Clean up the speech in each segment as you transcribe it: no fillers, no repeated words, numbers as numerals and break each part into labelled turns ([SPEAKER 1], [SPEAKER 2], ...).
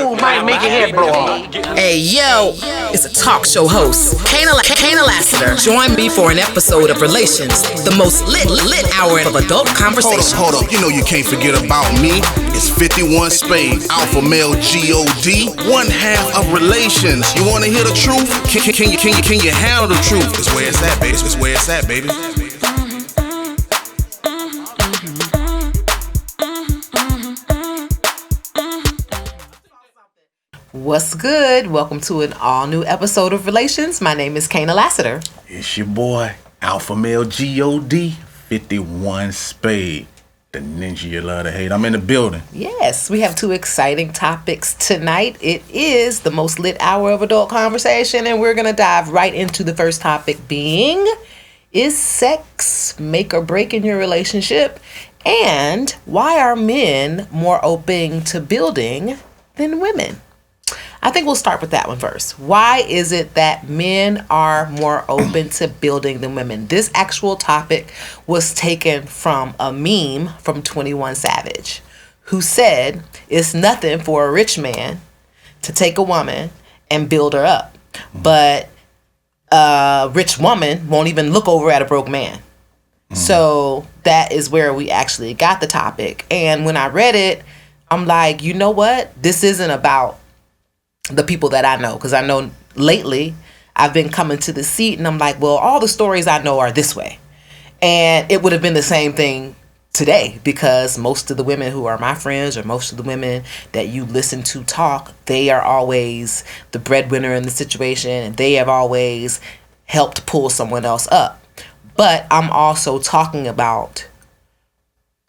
[SPEAKER 1] move might make your head blow off.
[SPEAKER 2] Hey, yo, it's a talk show host, Kana Lassiter. Join me for an episode of Relations, the most lit hour of adult conversation.
[SPEAKER 3] Hold up, you know you can't forget about me. It's 51 Spade, Alpha Male G-O-D, one half of Relations. You wanna hear the truth? Can you handle the truth? It's where it's at, baby. It's where it's at, baby.
[SPEAKER 2] What's good? Welcome to an all-new episode of Relations. My name is Kana Lassiter.
[SPEAKER 3] It's your boy, Alpha Male G-O-D, 51 Spade, the ninja you love to hate. I'm in the building.
[SPEAKER 2] Yes, we have two exciting topics tonight. It is the most lit hour of adult conversation, and we're going to dive right into the first topic being, is sex make or break in your relationship? And why are men more open to building than women? I think we'll start with that one first. Why is it that men are more open to building than women? This actual topic was taken from a meme from 21 Savage, who said it's nothing for a rich man to take a woman and build her up. But a rich woman won't even look over at a broke man. So that is where we actually got the topic. And when I read it, I'm like, you know what? This isn't about the people that I know, because I know lately I've been coming to the seat and I'm like, well, all the stories I know are this way. And it would have been the same thing today, because most of the women who are my friends, or most of the women that you listen to talk, they are always the breadwinner in the situation, and they have always helped pull someone else up. But I'm also talking about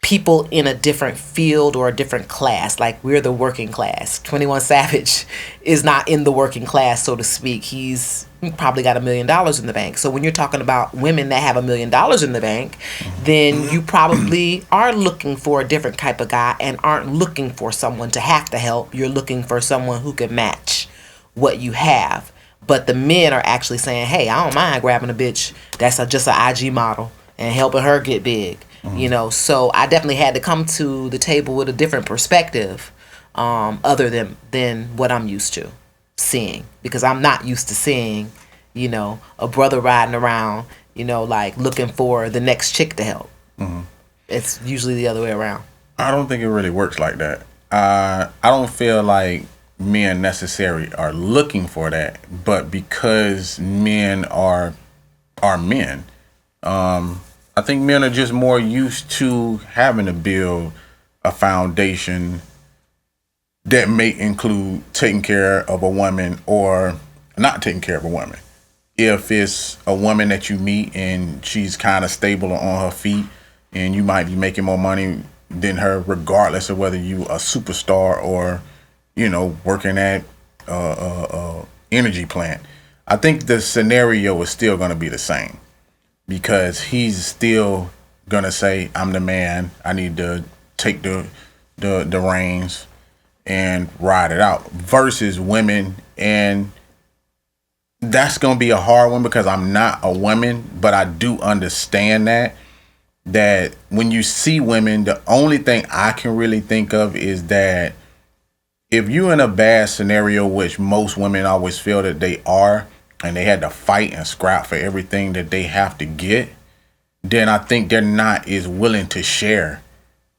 [SPEAKER 2] people in a different field or a different class. Like, we're the working class. 21 Savage is not in the working class, so to speak. He's probably got $1 million in the bank. So when you're talking about women that have $1 million in the bank, then you probably are looking for a different type of guy and aren't looking for someone to have to help. You're looking for someone who can match what you have. But the men are actually saying, hey, I don't mind grabbing a bitch that's just an IG model and helping her get big. You know, so I definitely had to come to the table with a different perspective, other than what I'm used to seeing, because I'm not used to seeing, you know, a brother riding around, you know, like looking for the next chick to help. It's usually the other way around.
[SPEAKER 3] I don't think it really works like that. I don't feel like men necessarily are looking for that, but because men are men, I think men are just more used to having to build a foundation that may include taking care of a woman or not taking care of a woman. If it's a woman that you meet and she's kind of stable on her feet and you might be making more money than her, regardless of whether you a superstar or, you know, working at a energy plant, I think the scenario is still going to be the same. Because he's still gonna say, I'm the man, I need to take the reins and ride it out. Versus women, and that's gonna be a hard one because I'm not a woman, but I do understand that when you see women, the only thing I can really think of is that if you're in a bad scenario, which most women always feel that they are, and they had to fight and scrap for everything that they have to get, then I think they're not as willing to share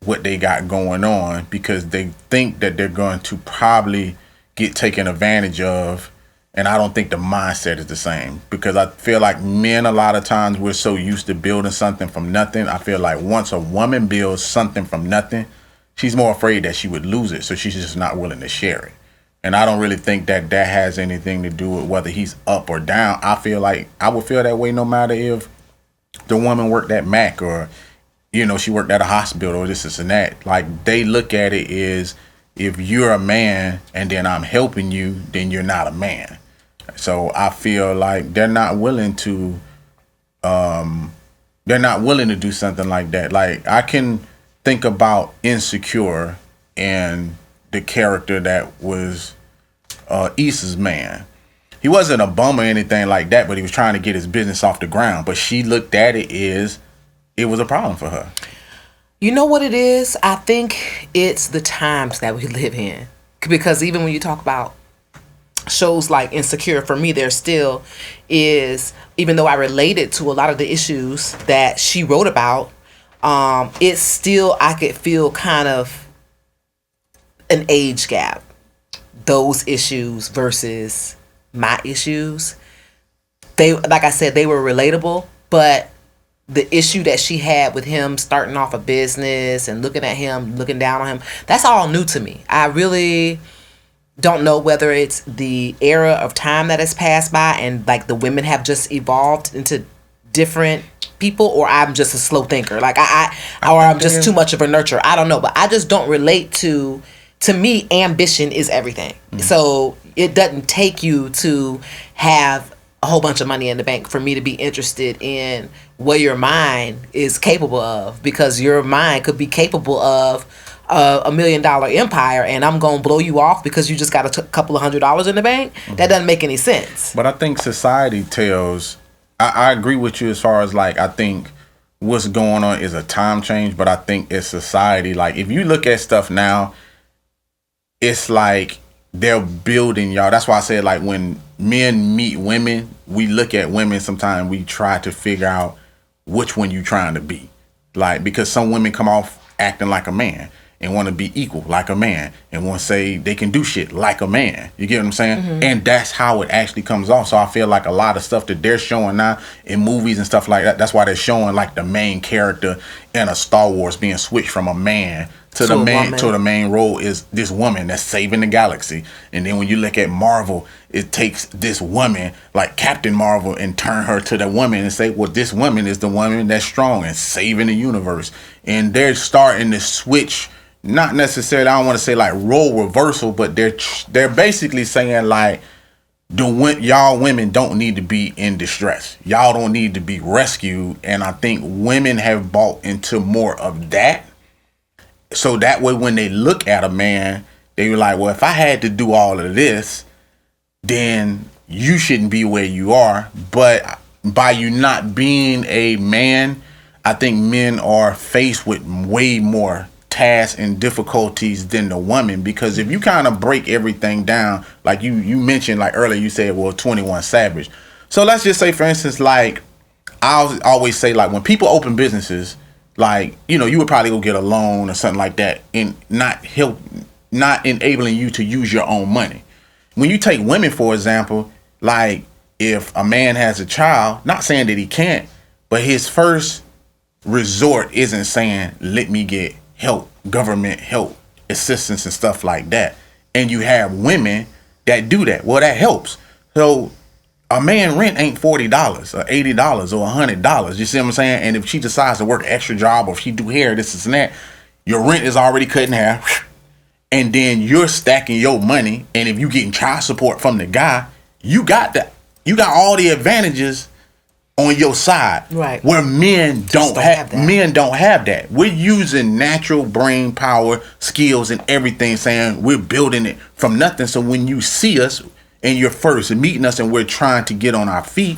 [SPEAKER 3] what they got going on because they think that they're going to probably get taken advantage of. And I don't think the mindset is the same, because I feel like men, a lot of times we're so used to building something from nothing. I feel like once a woman builds something from nothing, she's more afraid that she would lose it. So she's just not willing to share it. And I don't really think that has anything to do with whether he's up or down. I feel like I would feel that way no matter if the woman worked at Mac or, you know, she worked at a hospital or this and that. Like, they look at it as, if you're a man and then I'm helping you, then you're not a man. So I feel like they're not willing to do something like that. Like, I can think about Insecure and the character that was Issa's man. He wasn't a bum or anything like that, but he was trying to get his business off the ground. But she looked at it as it was a problem for her.
[SPEAKER 2] You know what it is? I think it's the times that we live in. because even when you talk about shows like Insecure, for me, there still is, even though I related to a lot of the issues that she wrote about, it's still, I could feel kind of an age gap. Those issues versus my issues. They, like I said, they were relatable, but the issue that she had with him starting off a business and looking at him, looking down on him, that's all new to me. I really don't know whether it's the era of time that has passed by and like the women have just evolved into different people, or I'm just a slow thinker. Like I'm just too much of a nurturer. I don't know, but I just don't relate to me, ambition is everything. So it doesn't take you to have a whole bunch of money in the bank for me to be interested in what your mind is capable of, because your mind could be capable of $1 million empire, and I'm gonna blow you off because you just got a couple of $100 in the bank. That doesn't make any sense.
[SPEAKER 3] But I think society tells, I agree with you as far as like, I think what's going on is a time change, but I think it's society. Like if you look at stuff now, it's like they're building y'all. That's why I said, like, when men meet women, we look at women sometimes, we try to figure out which one you trying to be. Like, because some women come off acting like a man and want to be equal like a man and want to say they can do shit like a man. You get what I'm saying? And that's how it actually comes off. So I feel like a lot of stuff that they're showing now in movies and stuff like that, that's why they're showing like the main character in a Star Wars being switched from a man to the main role is this woman that's saving the galaxy. And then when you look at Marvel, it takes this woman like Captain Marvel and turn her to the woman and say, well, this woman is the woman that's strong and saving the universe. And they're starting to switch, not necessarily, I don't want to say like role reversal, but they're basically saying like, y'all women don't need to be in distress. Y'all don't need to be rescued. And I think women have bought into more of that. So that way, when they look at a man, they were like, well, if I had to do all of this, then you shouldn't be where you are. But by you not being a man, I think men are faced with way more tasks and difficulties than the woman. Because if you kind of break everything down, like you mentioned, like earlier, you said, well, 21 Savage. So let's just say, for instance, like I always say, like when people open businesses, like, you know, you would probably go get a loan or something like that and not enabling you to use your own money. When you take women, for example, like if a man has a child, not saying that he can't, but his first resort isn't saying, let me get help, government help, assistance and stuff like that. And you have women that do that. Well, that helps. So a man rent ain't $40 or $80 or $100. You see what I'm saying? And if she decides to work an extra job, or if she do hair, this and that, your rent is already cut in half. And then you're stacking your money. And if you getting child support from the guy, you got that. You got all the advantages on your side.
[SPEAKER 2] Right.
[SPEAKER 3] Where men don't have that. Men don't have that. We're using natural brain power, skills, and everything, saying we're building it from nothing. So when you see us, and you're first meeting us and we're trying to get on our feet,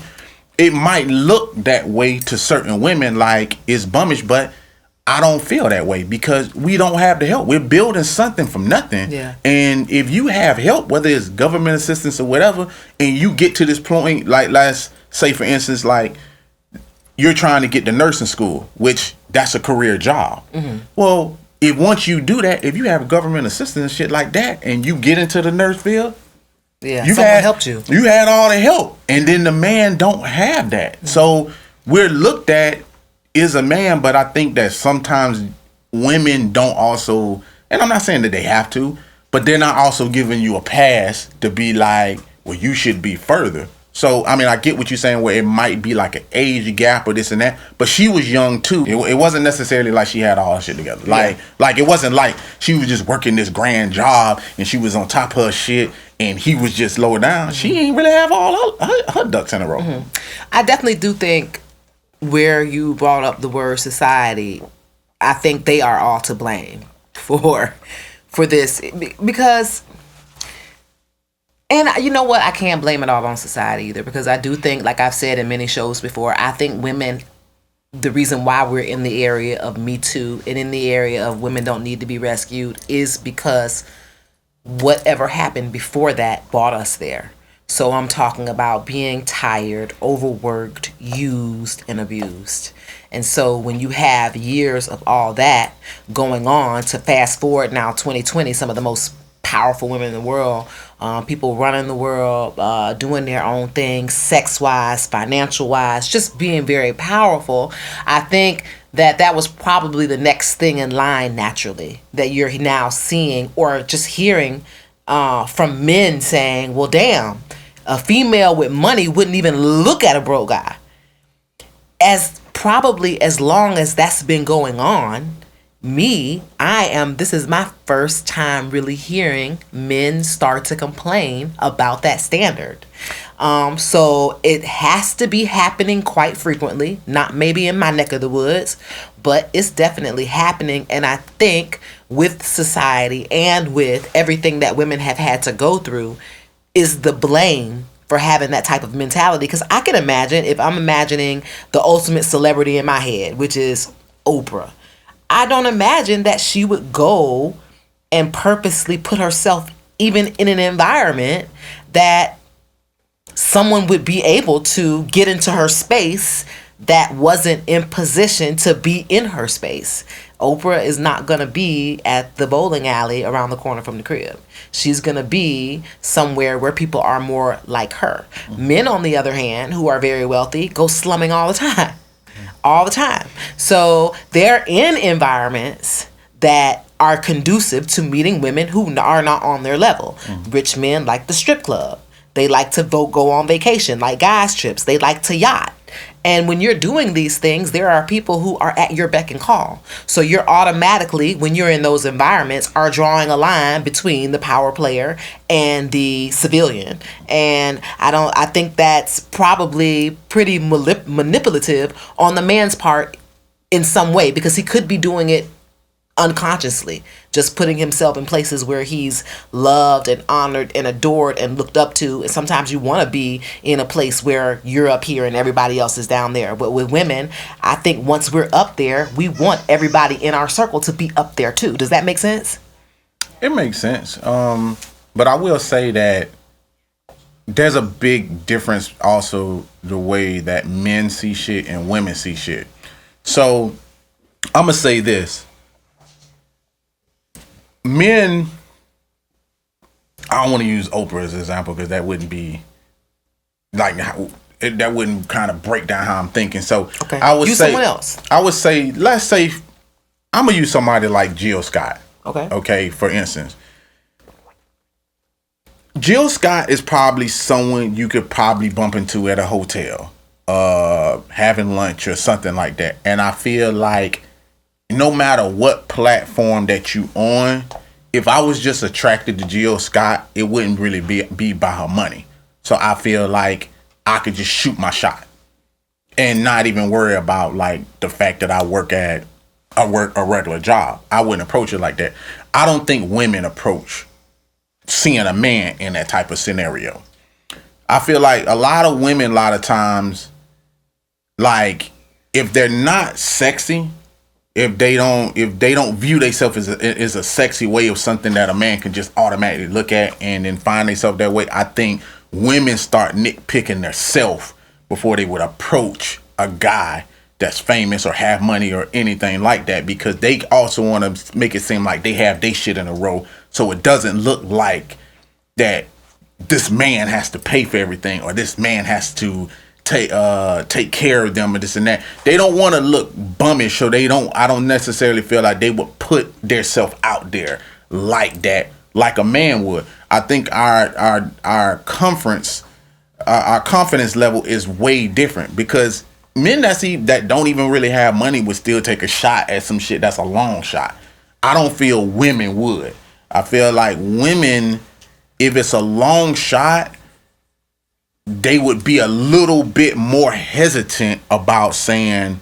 [SPEAKER 3] it might look that way to certain women, like it's bummish, but I don't feel that way because we don't have the help. We're building something from nothing.
[SPEAKER 2] Yeah.
[SPEAKER 3] And if you have help, whether it's government assistance or whatever, and you get to this point, like let's say, for instance, like you're trying to get to nursing school, which that's a career job. Well, if once you do that, if you have government assistance and shit like that, and you get into the nurse field,
[SPEAKER 2] someone helped you.
[SPEAKER 3] You had all the help. And then the man don't have that. So we're looked at as a man, but I think that sometimes women don't also, and I'm not saying that they have to, but they're not also giving you a pass to be like, well, you should be further. So, I mean, I get what you're saying where it might be like an age gap or this and that, but she was young too. It wasn't necessarily like she had all her shit together. Like it wasn't like she was just working this grand job and she was on top of her shit and he was just lower down. She ain't really have all her ducks in a row.
[SPEAKER 2] I definitely do think where you brought up the word society, I think they are all to blame for this because... And you know what? I can't blame it all on society either, because I do think, like I've said in many shows before, I think women, the reason why we're in the area of Me Too and in the area of women don't need to be rescued is because whatever happened before that brought us there. So I'm talking about being tired, overworked, used, and abused. And so when you have years of all that going on, to fast forward now 2020, some of the most powerful women in the world, people running the world, doing their own thing, sex-wise, financial-wise, just being very powerful, I think that was probably the next thing in line naturally that you're now seeing or just hearing from men saying, well, damn, a female with money wouldn't even look at a broke guy. As long as that's been going on, this is my first time really hearing men start to complain about that standard. So it has to be happening quite frequently, not maybe in my neck of the woods, but it's definitely happening. And I think with society and with everything that women have had to go through is the blame for having that type of mentality. Because I can imagine, if I'm imagining the ultimate celebrity in my head, which is Oprah, I don't imagine that she would go and purposely put herself even in an environment that someone would be able to get into her space that wasn't in position to be in her space. Oprah is not going to be at the bowling alley around the corner from the crib. She's going to be somewhere where people are more like her. Men, on the other hand, who are very wealthy, go slumming all the time. All the time. So they're in environments that are conducive to meeting women who are not on their level. Rich men like the strip club. They like to go on vacation, like guys' trips. They like to yacht. And when you're doing these things, there are people who are at your beck and call. So you're automatically, when you're in those environments, are drawing a line between the power player and the civilian. And I think that's probably pretty manipulative on the man's part in some way, because he could be doing it unconsciously, just putting himself in places where he's loved and honored and adored and looked up to. And sometimes you want to be in a place where you're up here and everybody else is down there. But with women, I think once we're up there, we want everybody in our circle to be up there too. Does that make sense?
[SPEAKER 3] It makes sense. But I will say that there's a big difference also the way that men see shit and women see shit. So I'm going to say this. Men, I don't want to use Oprah as an example because that wouldn't be like that wouldn't kind of break down how I'm thinking. So
[SPEAKER 2] okay.
[SPEAKER 3] I would
[SPEAKER 2] use
[SPEAKER 3] say
[SPEAKER 2] someone else.
[SPEAKER 3] I would say, let's say I'm gonna use somebody like Jill Scott.
[SPEAKER 2] Okay.
[SPEAKER 3] Okay. For instance, Jill Scott is probably someone you could probably bump into at a hotel, having lunch or something like that. And I feel like no matter what platform that you on, if I was just attracted to Jill Scott, it wouldn't really be by her money. So I feel like I could just shoot my shot and not even worry about like the fact that I work a regular job. I wouldn't approach it like that. I don't think women approach seeing a man in that type of scenario. I feel like a lot of women, a lot of times, like if they're not sexy, if they don't view themselves as a sexy way of something that a man can just automatically look at and then find themselves that way, I think women start nitpicking themselves before they would approach a guy that's famous or have money or anything like that, because they also want to make it seem like they have their shit in a row, so it doesn't look like that this man has to pay for everything or this man has to take care of them and this and that. They don't want to look bummish, so I don't necessarily feel like they would put their self out there like that, like a man would. I think our confidence level is way different, because men that don't even really have money would still take a shot at some shit that's a long shot. I don't feel women would. I feel like women, if it's a long shot, they would be a little bit more hesitant about saying,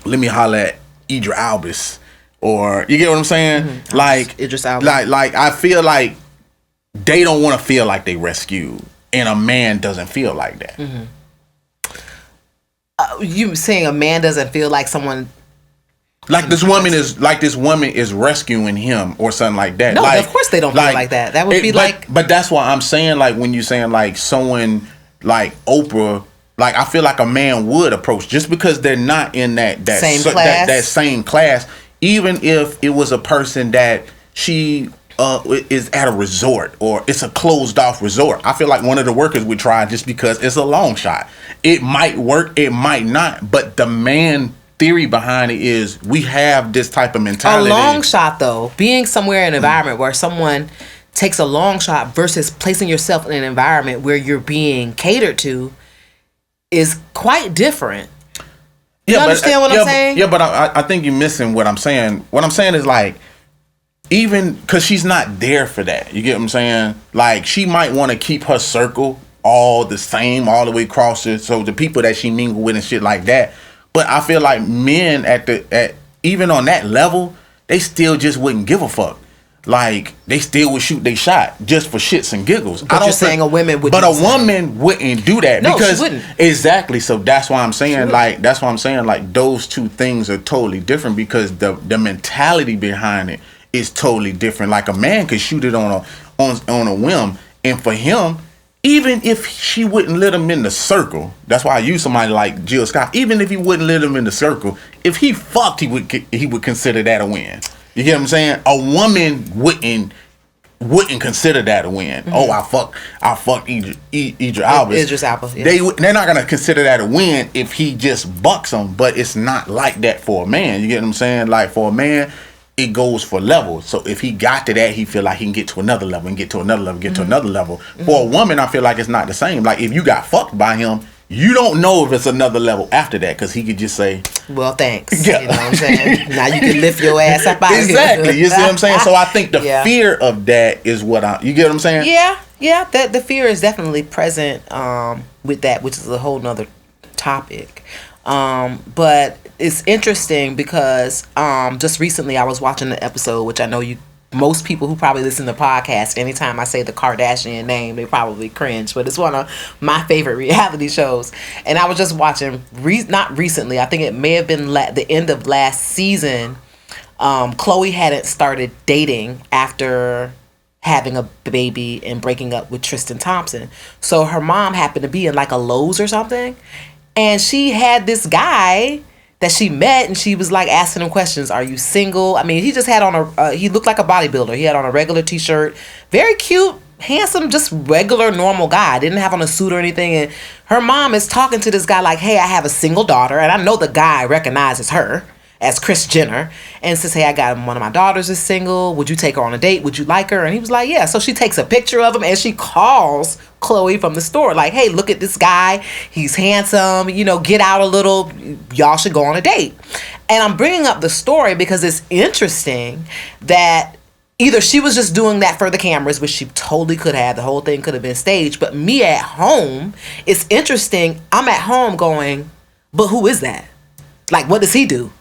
[SPEAKER 3] let me holler at Idris Albus, or you get what I'm saying? Mm-hmm. Like
[SPEAKER 2] Idris Elba.
[SPEAKER 3] Like I feel like they don't want to feel like they rescued, and a man doesn't feel like that.
[SPEAKER 2] Mm-hmm. You saying a man doesn't feel like someone
[SPEAKER 3] Like this woman is rescuing him or something like that.
[SPEAKER 2] No,
[SPEAKER 3] like,
[SPEAKER 2] of course they don't feel like that. That would be like.
[SPEAKER 3] But that's why I'm saying, like, when you're saying like someone like Oprah, like I feel like a man would approach, just because they're not in that
[SPEAKER 2] same class.
[SPEAKER 3] That same class. Even if it was a person that she is at a resort or it's a closed off resort, I feel like one of the workers would try, just because it's a long shot. It might work, it might not, but the man theory behind it is we have this type of mentality.
[SPEAKER 2] A long shot, though, being somewhere in an environment where someone takes a long shot versus placing yourself in an environment where you're being catered to is quite different. You understand what I'm saying?
[SPEAKER 3] Yeah, but I think you're missing what I'm saying. What I'm saying is, like, even because she's not there for that. You get what I'm saying? Like, she might want to keep her circle all the same, all the way across it. So the people that she mingle with and shit like that. But I feel like men at even on that level, they still just wouldn't give a fuck. Like, they still would shoot their shot just for shits and giggles.
[SPEAKER 2] But you're saying a woman would.
[SPEAKER 3] But a woman wouldn't do that.
[SPEAKER 2] No,
[SPEAKER 3] because
[SPEAKER 2] she wouldn't.
[SPEAKER 3] Exactly. So that's why I'm saying, like, those two things are totally different, because the mentality behind it is totally different. Like, a man could shoot it on a whim, and for him, even if she wouldn't let him in the circle, that's why I use somebody like Jill Scott. Even if he wouldn't let him in the circle, if he fucked, he would consider that a win. You get what I'm saying? A woman wouldn't consider that a win. Mm-hmm. Oh, I fucked Idris Elba.
[SPEAKER 2] Idris Elba. Yeah.
[SPEAKER 3] They're not gonna consider that a win if he just bucks them. But it's not like that for a man. You get what I'm saying? Like, for a man, it goes for levels. So if he got to that, he feel like he can get to another level and get to another level, get to another level. Mm-hmm. For a woman, I feel like it's not the same. Like, if you got fucked by him, you don't know if it's another level after that, because he could just say, well, thanks. Yeah.
[SPEAKER 2] You know what I'm saying? Now you can lift your ass up out
[SPEAKER 3] Exactly. You see what I'm saying? So I think the fear of that is what you get what I'm saying?
[SPEAKER 2] Yeah. The fear is definitely present with that, which is a whole nother topic. But it's interesting because just recently I was watching an episode, which I know most people who probably listen to podcasts, anytime I say the Kardashian name, they probably cringe, but it's one of my favorite reality shows. And I was just watching, not recently, I think it may have been the end of last season. Khloe hadn't started dating after having a baby and breaking up with Tristan Thompson. So her mom happened to be in like a Lowe's or something, and she had this guy that she met, and she was like asking him questions. Are you single? I mean, he just had on he looked like a bodybuilder. He had on a regular t-shirt. Very cute, handsome, just regular, normal guy. Didn't have on a suit or anything. And her mom is talking to this guy like, hey, I have a single daughter. And I know the guy recognizes her as Kris Jenner, and says, hey, I got one of my daughters is single. Would you take her on a date? Would you like her? And he was like, yeah. So she takes a picture of him, and she calls Khloe from the store like, hey, look at this guy. He's handsome. Get out a little. Y'all should go on a date. And I'm bringing up the story because it's interesting that either she was just doing that for the cameras, which she totally could have. The whole thing could have been staged. But me at home, it's interesting. I'm at home going, but who is that? Like, what does he do?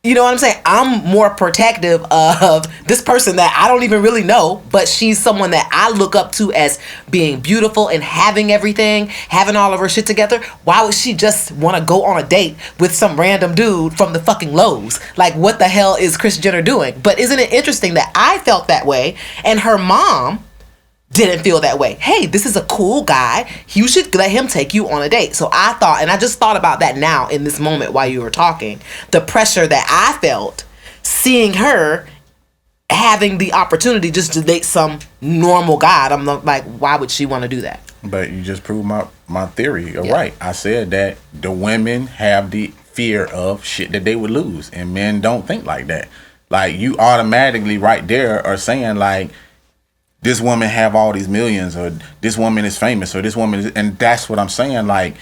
[SPEAKER 2] You know what I'm saying? I'm more protective of this person that I don't even really know, but she's someone that I look up to as being beautiful and having everything, having all of her shit together. Why would she just want to go on a date with some random dude from the fucking Lowe's? Like, what the hell is Kris Jenner doing? But isn't it interesting that I felt that way and her mom didn't feel that way? Hey, this is a cool guy. You should let him take you on a date. So I thought, and I just thought about that now in this moment while you were talking, the pressure that I felt seeing her having the opportunity just to date some normal guy. I'm like, why would she want to do that?
[SPEAKER 3] But you just proved my theory. You're right. I said that the women have the fear of shit that they would lose, and men don't think like that. Like, you automatically right there are saying like, this woman have all these millions, or this woman is famous, or this woman is, and that's what I'm saying. Like,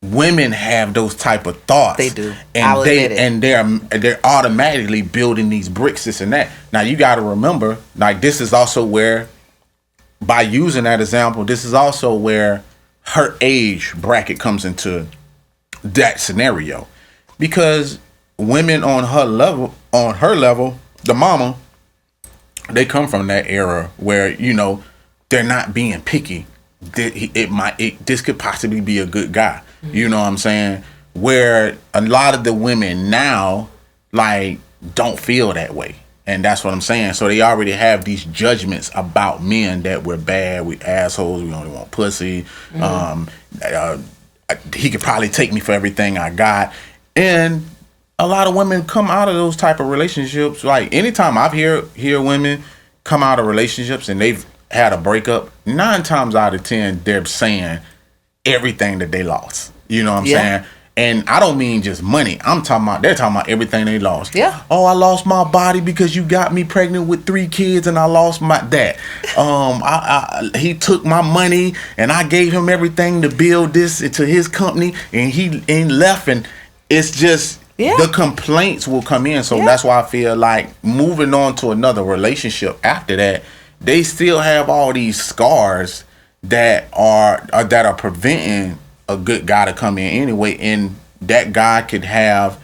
[SPEAKER 3] women have those type of thoughts.
[SPEAKER 2] They do.
[SPEAKER 3] And they're automatically building these bricks, this and that. Now you got to remember, like, this is also where, by using that example, this is also where her age bracket comes into that scenario, because women on her level, the mama, they come from that era where, they're not being picky. This could possibly be a good guy. Mm-hmm. You know what I'm saying? Where a lot of the women now, like don't feel that way. And that's what I'm saying. So they already have these judgments about men that we're bad, we assholes, we only want pussy. He could probably take me for everything I got. And a lot of women come out of those type of relationships. Like anytime I've hear women come out of relationships and they've had a breakup, 9 times out of 10 they're saying everything that they lost. You know what I'm saying? And I don't mean just money. They're talking about everything they lost.
[SPEAKER 2] Yeah.
[SPEAKER 3] Oh, I lost my body because you got me pregnant with 3 kids and I lost that. He took my money and I gave him everything to build this into his company and he ain't left, and it's just the complaints will come in. So that's why I feel like moving on to another relationship after that, they still have all these scars that are preventing a good guy to come in anyway, and that guy could have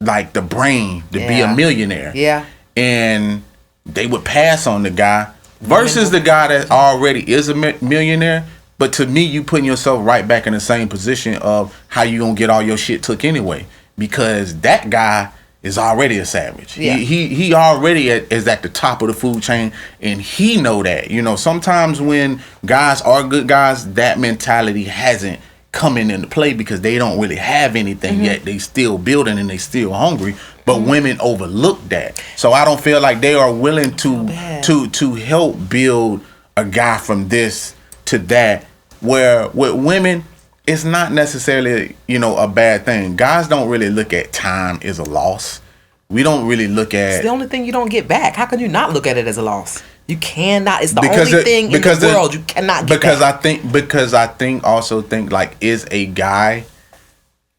[SPEAKER 3] like the brain to be a millionaire. Yeah. And they would pass on the guy versus the guy that already is a millionaire. But to me, you putting yourself right back in the same position of how you gonna get all your shit took anyway, because that guy is already a savage. Yeah. He already is at the top of the food chain, and he know that. You know, sometimes when guys are good guys, that mentality hasn't coming into play because they don't really have anything yet. They still building and they still hungry, but women overlook that. So I don't feel like they are willing to help build a guy from this to that, where with women it's not necessarily, you know, a bad thing. Guys don't really look at time as a loss. We don't really look at...
[SPEAKER 2] It's the only thing you don't get back. How can you not look at it as a loss? You cannot. It's the only thing in the world you cannot get back.
[SPEAKER 3] I think like, is a guy,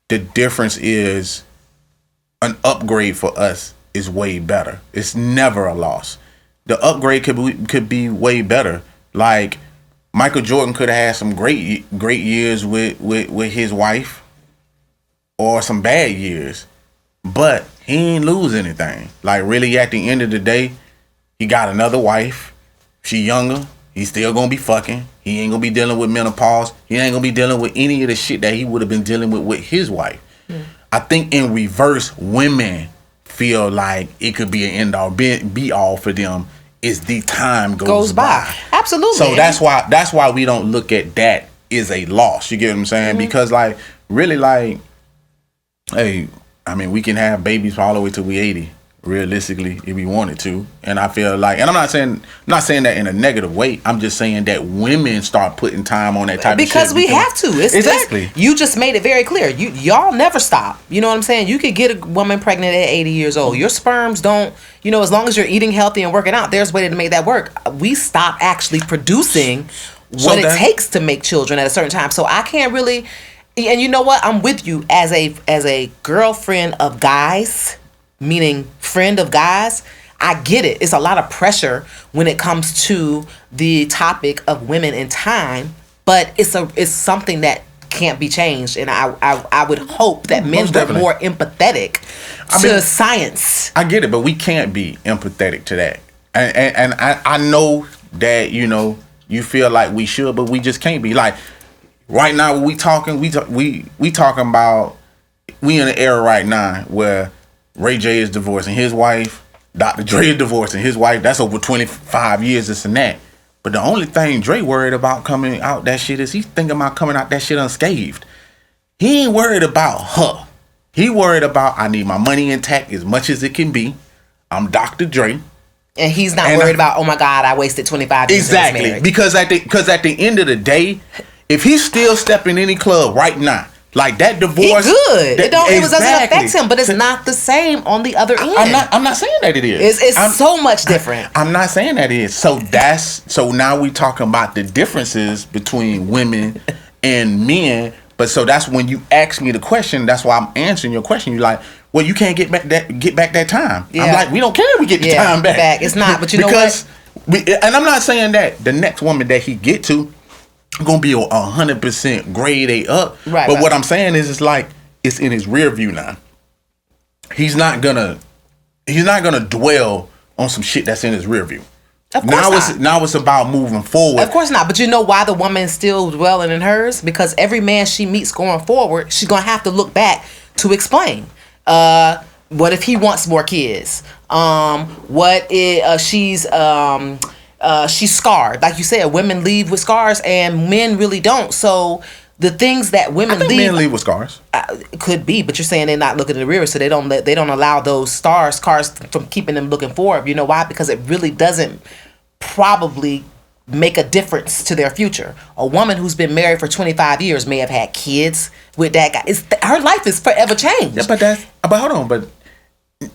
[SPEAKER 3] the difference is an upgrade for us is way better. It's never a loss. The upgrade could be way better. Like Michael Jordan could have had some great years with his wife, or some bad years, but he ain't lose anything. Like really, at the end of the day, he got another wife. She younger. He's still gonna be fucking. He ain't gonna be dealing with menopause. He ain't gonna be dealing with any of the shit that he would have been dealing with his wife. I think in reverse, women feel like it could be an end all be all for them as the time goes by.
[SPEAKER 2] Absolutely.
[SPEAKER 3] So that's why we don't look at that as a loss. You get what I'm saying? Because like really, like, hey, I mean, we can have babies all the way till we 80. Realistically, if we wanted to. And I feel like, and I'm not saying that in a negative way. I'm just saying that women start putting time on that type of shit.
[SPEAKER 2] Because we have to.
[SPEAKER 3] Exactly.
[SPEAKER 2] You just made it very clear. Y'all never stop. You know what I'm saying? You could get a woman pregnant at 80 years old. Your sperms don't, you know, as long as you're eating healthy and working out, there's a way to make that work. We stop actually producing what it takes to make children at a certain time. So I can't really, and you know what? I'm with you as a girlfriend of guys, meaning friend of guys. I get it. It's a lot of pressure when it comes to the topic of women and time, but it's something that can't be changed. And I would hope that men were more empathetic to science.
[SPEAKER 3] I get it, but we can't be empathetic to that. And I know that, you know, you feel like we should, but we just can't be. Like right now, we talking about, we in an era right now where Ray J is divorcing his wife, Dr. Dre is divorcing his wife. That's over 25 years, this and that. But the only thing Dre worried about coming out that shit is he's thinking about coming out that shit unscathed. He ain't worried about her. He worried about, I need my money intact as much as it can be. I'm Dr. Dre.
[SPEAKER 2] And he's not worried about, oh my God, I wasted 25 years in this marriage.
[SPEAKER 3] Because at the end of the day, if he's still stepping any club right now, like that divorce,
[SPEAKER 2] he good. It doesn't affect him, but it's not the same on the other end.
[SPEAKER 3] I'm not saying that it is.
[SPEAKER 2] It's so much different.
[SPEAKER 3] I'm not saying that it is. So now we talking about the differences between women and men. But so that's when you ask me the question. That's why I'm answering your question. You're like, well, you can't get back that time. Yeah. I'm like, we don't care if we get the time back.
[SPEAKER 2] It's not. But you know what?
[SPEAKER 3] And I'm not saying that the next woman that he get to gonna be 100% grade A up. Right. But what I'm saying is, it's like it's in his rear view now. He's not gonna dwell on some shit that's in his rear view.
[SPEAKER 2] Of course not.
[SPEAKER 3] Now it's about moving forward.
[SPEAKER 2] Of course not. But you know why the woman's still dwelling in hers? Because every man she meets going forward, she's gonna have to look back to explain. What if he wants more kids? What if she's scarred? Like you said, women leave with scars and men really don't. So the things that women
[SPEAKER 3] men leave with scars.
[SPEAKER 2] Could be, but you're saying they're not looking in the mirror, so they don't allow those scars from keeping them looking forward. You know why? Because it really doesn't probably make a difference to their future. A woman who's been married for 25 years may have had kids with that guy. Her life is forever changed.
[SPEAKER 3] Yeah, but hold on, but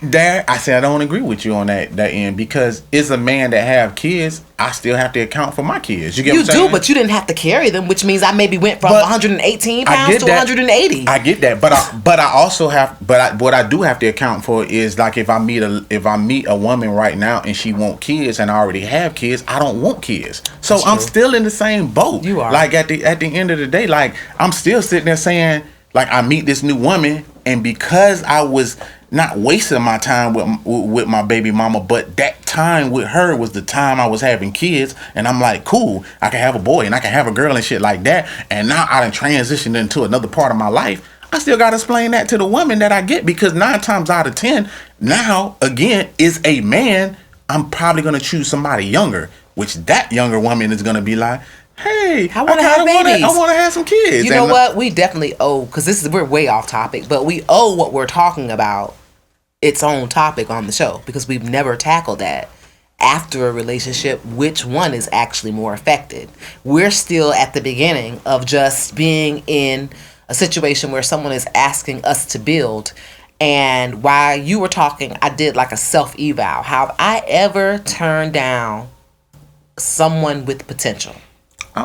[SPEAKER 3] there I say I don't agree with you on that end, because it's a man that have kids. I still have to account for my kids. You get what I'm saying?
[SPEAKER 2] You do, but you didn't have to carry them, which means I maybe went from 118 pounds to 180.
[SPEAKER 3] I get that, but I also have, what I do have to account for is, like, if I meet a woman right now and she want kids and I already have kids, I don't want kids. So
[SPEAKER 2] That's
[SPEAKER 3] I'm
[SPEAKER 2] true.
[SPEAKER 3] still in the same boat.
[SPEAKER 2] You are.
[SPEAKER 3] Like at the end of the day, like I'm still sitting there saying, like, I meet this new woman, and because I was not wasting my time with my baby mama, but that time with her was the time I was having kids, and I'm like, cool, I can have a boy and I can have a girl and shit like that, and now I done transitioned into another part of my life. I still gotta explain that to the woman that I get, because 9 times out of 10, now again, is a man, I'm probably gonna choose somebody younger, which that younger woman is gonna be like, hey,
[SPEAKER 2] I want to have babies.
[SPEAKER 3] I want to have some kids.
[SPEAKER 2] You know what? We definitely owe, because we're way off topic, but we owe what we're talking about its own topic on the show, because we've never tackled that. After a relationship, which one is actually more affected? We're still at the beginning of just being in a situation where someone is asking us to build. And while you were talking, I did like a self-eval. Have I ever turned down someone with potential?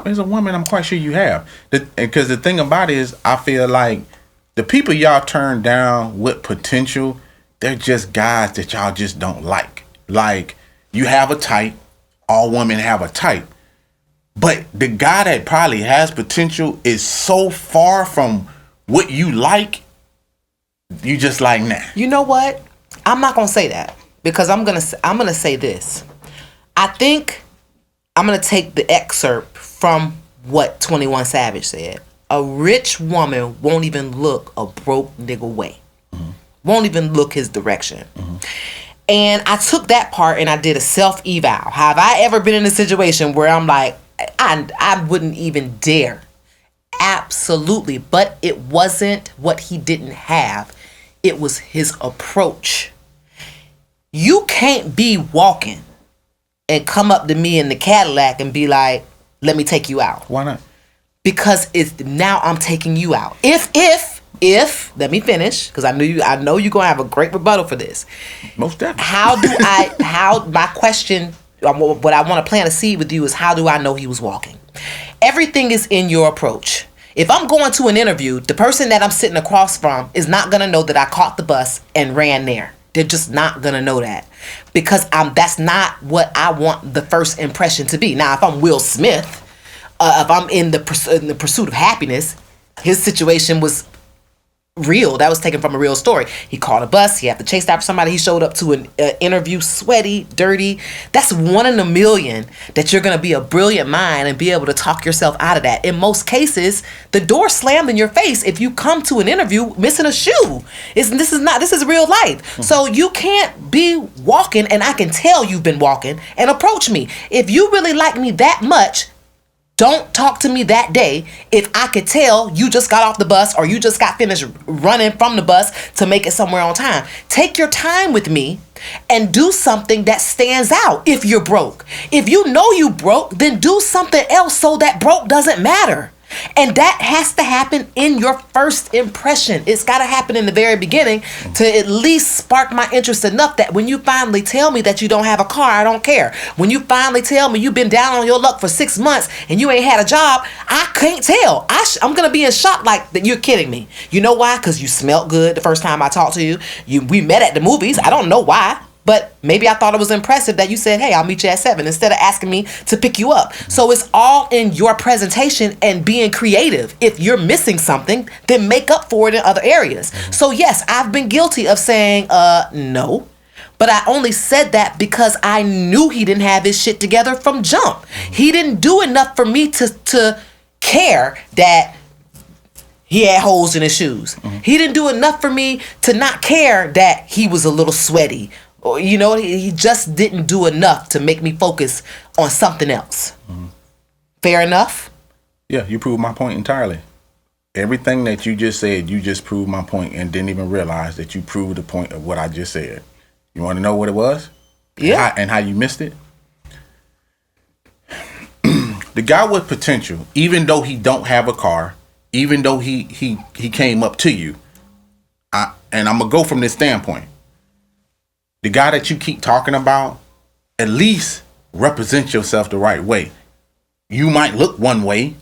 [SPEAKER 3] As a woman, I'm quite sure you have. Because the thing about it is, I feel like the people y'all turn down with potential, they're just guys that y'all just don't like. Like, you have a type. All women have a type. But the guy that probably has potential is so far from what you like, you just like, nah.
[SPEAKER 2] You know what? I'm not gonna say that, because I'm gonna say this. I think I'm gonna take the excerpt from what 21 Savage said. A rich woman won't even look a broke nigga way. Mm-hmm. Won't even look his direction. Mm-hmm. And I took that part and I did a self-eval. Have I ever been in a situation where I'm like, I wouldn't even dare? Absolutely. But it wasn't what he didn't have. It was his approach. You can't be walking and come up to me in the Cadillac and be like, let me take you out.
[SPEAKER 3] Why not?
[SPEAKER 2] Because now I'm taking you out. If let me finish, because I know you're gonna have a great rebuttal for this.
[SPEAKER 3] Most definitely.
[SPEAKER 2] My question, what I want to plant a seed with you is, how do I know he was walking? Everything is in your approach. If I'm going to an interview, the person that I'm sitting across from is not gonna know that I caught the bus and ran there. They're just not gonna know that, because that's not what I want the first impression to be. Now, if I'm Will Smith, if I'm in the pursuit of happiness, his situation was real. That was taken from a real story. He caught a bus. He had to chase after somebody. He showed up to an interview sweaty, dirty. That's 1 in a million that you're going to be a brilliant mind and be able to talk yourself out of that. In most cases, the door slammed in your face if you come to an interview missing a shoe. This is real life. Mm-hmm. So you can't be walking, and I can tell you've been walking, and approach me. If you really like me that much, don't talk to me that day if I could tell you just got off the bus or you just got finished running from the bus to make it somewhere on time. Take your time with me and do something that stands out if you're broke. If you know you broke, then do something else so that broke doesn't matter. And that has to happen in your first impression. It's got to happen in the very beginning to at least spark my interest enough that when you finally tell me that you don't have a car, I don't care. When you finally tell me you've been down on your luck for 6 months and you ain't had a job, I can't tell. I'm going to be in shock like that. You're kidding me. You know why? Because you smelled good the first time I talked to you. We met at the movies. I don't know why. But maybe I thought it was impressive that you said, hey, I'll meet you at 7 instead of asking me to pick you up. So it's all in your presentation and being creative. If you're missing something, then make up for it in other areas. So yes, I've been guilty of saying, no. But I only said that because I knew he didn't have his shit together from jump. He didn't do enough for me to care that he had holes in his shoes. He didn't do enough for me to not care that he was a little sweaty. Or, you know, he just didn't do enough to make me focus on something else. Fair enough?
[SPEAKER 3] Yeah, you proved my point entirely. Everything that you just said, you just proved my point and didn't even realize that you proved the point of what I just said. You want to know what it was?
[SPEAKER 2] Yeah.
[SPEAKER 3] And how you missed it? The guy with potential, even though he don't have a car, even though he came up to you, and I'm going to go from this standpoint. The guy that you keep talking about, at least represent yourself the right way. You might look one way,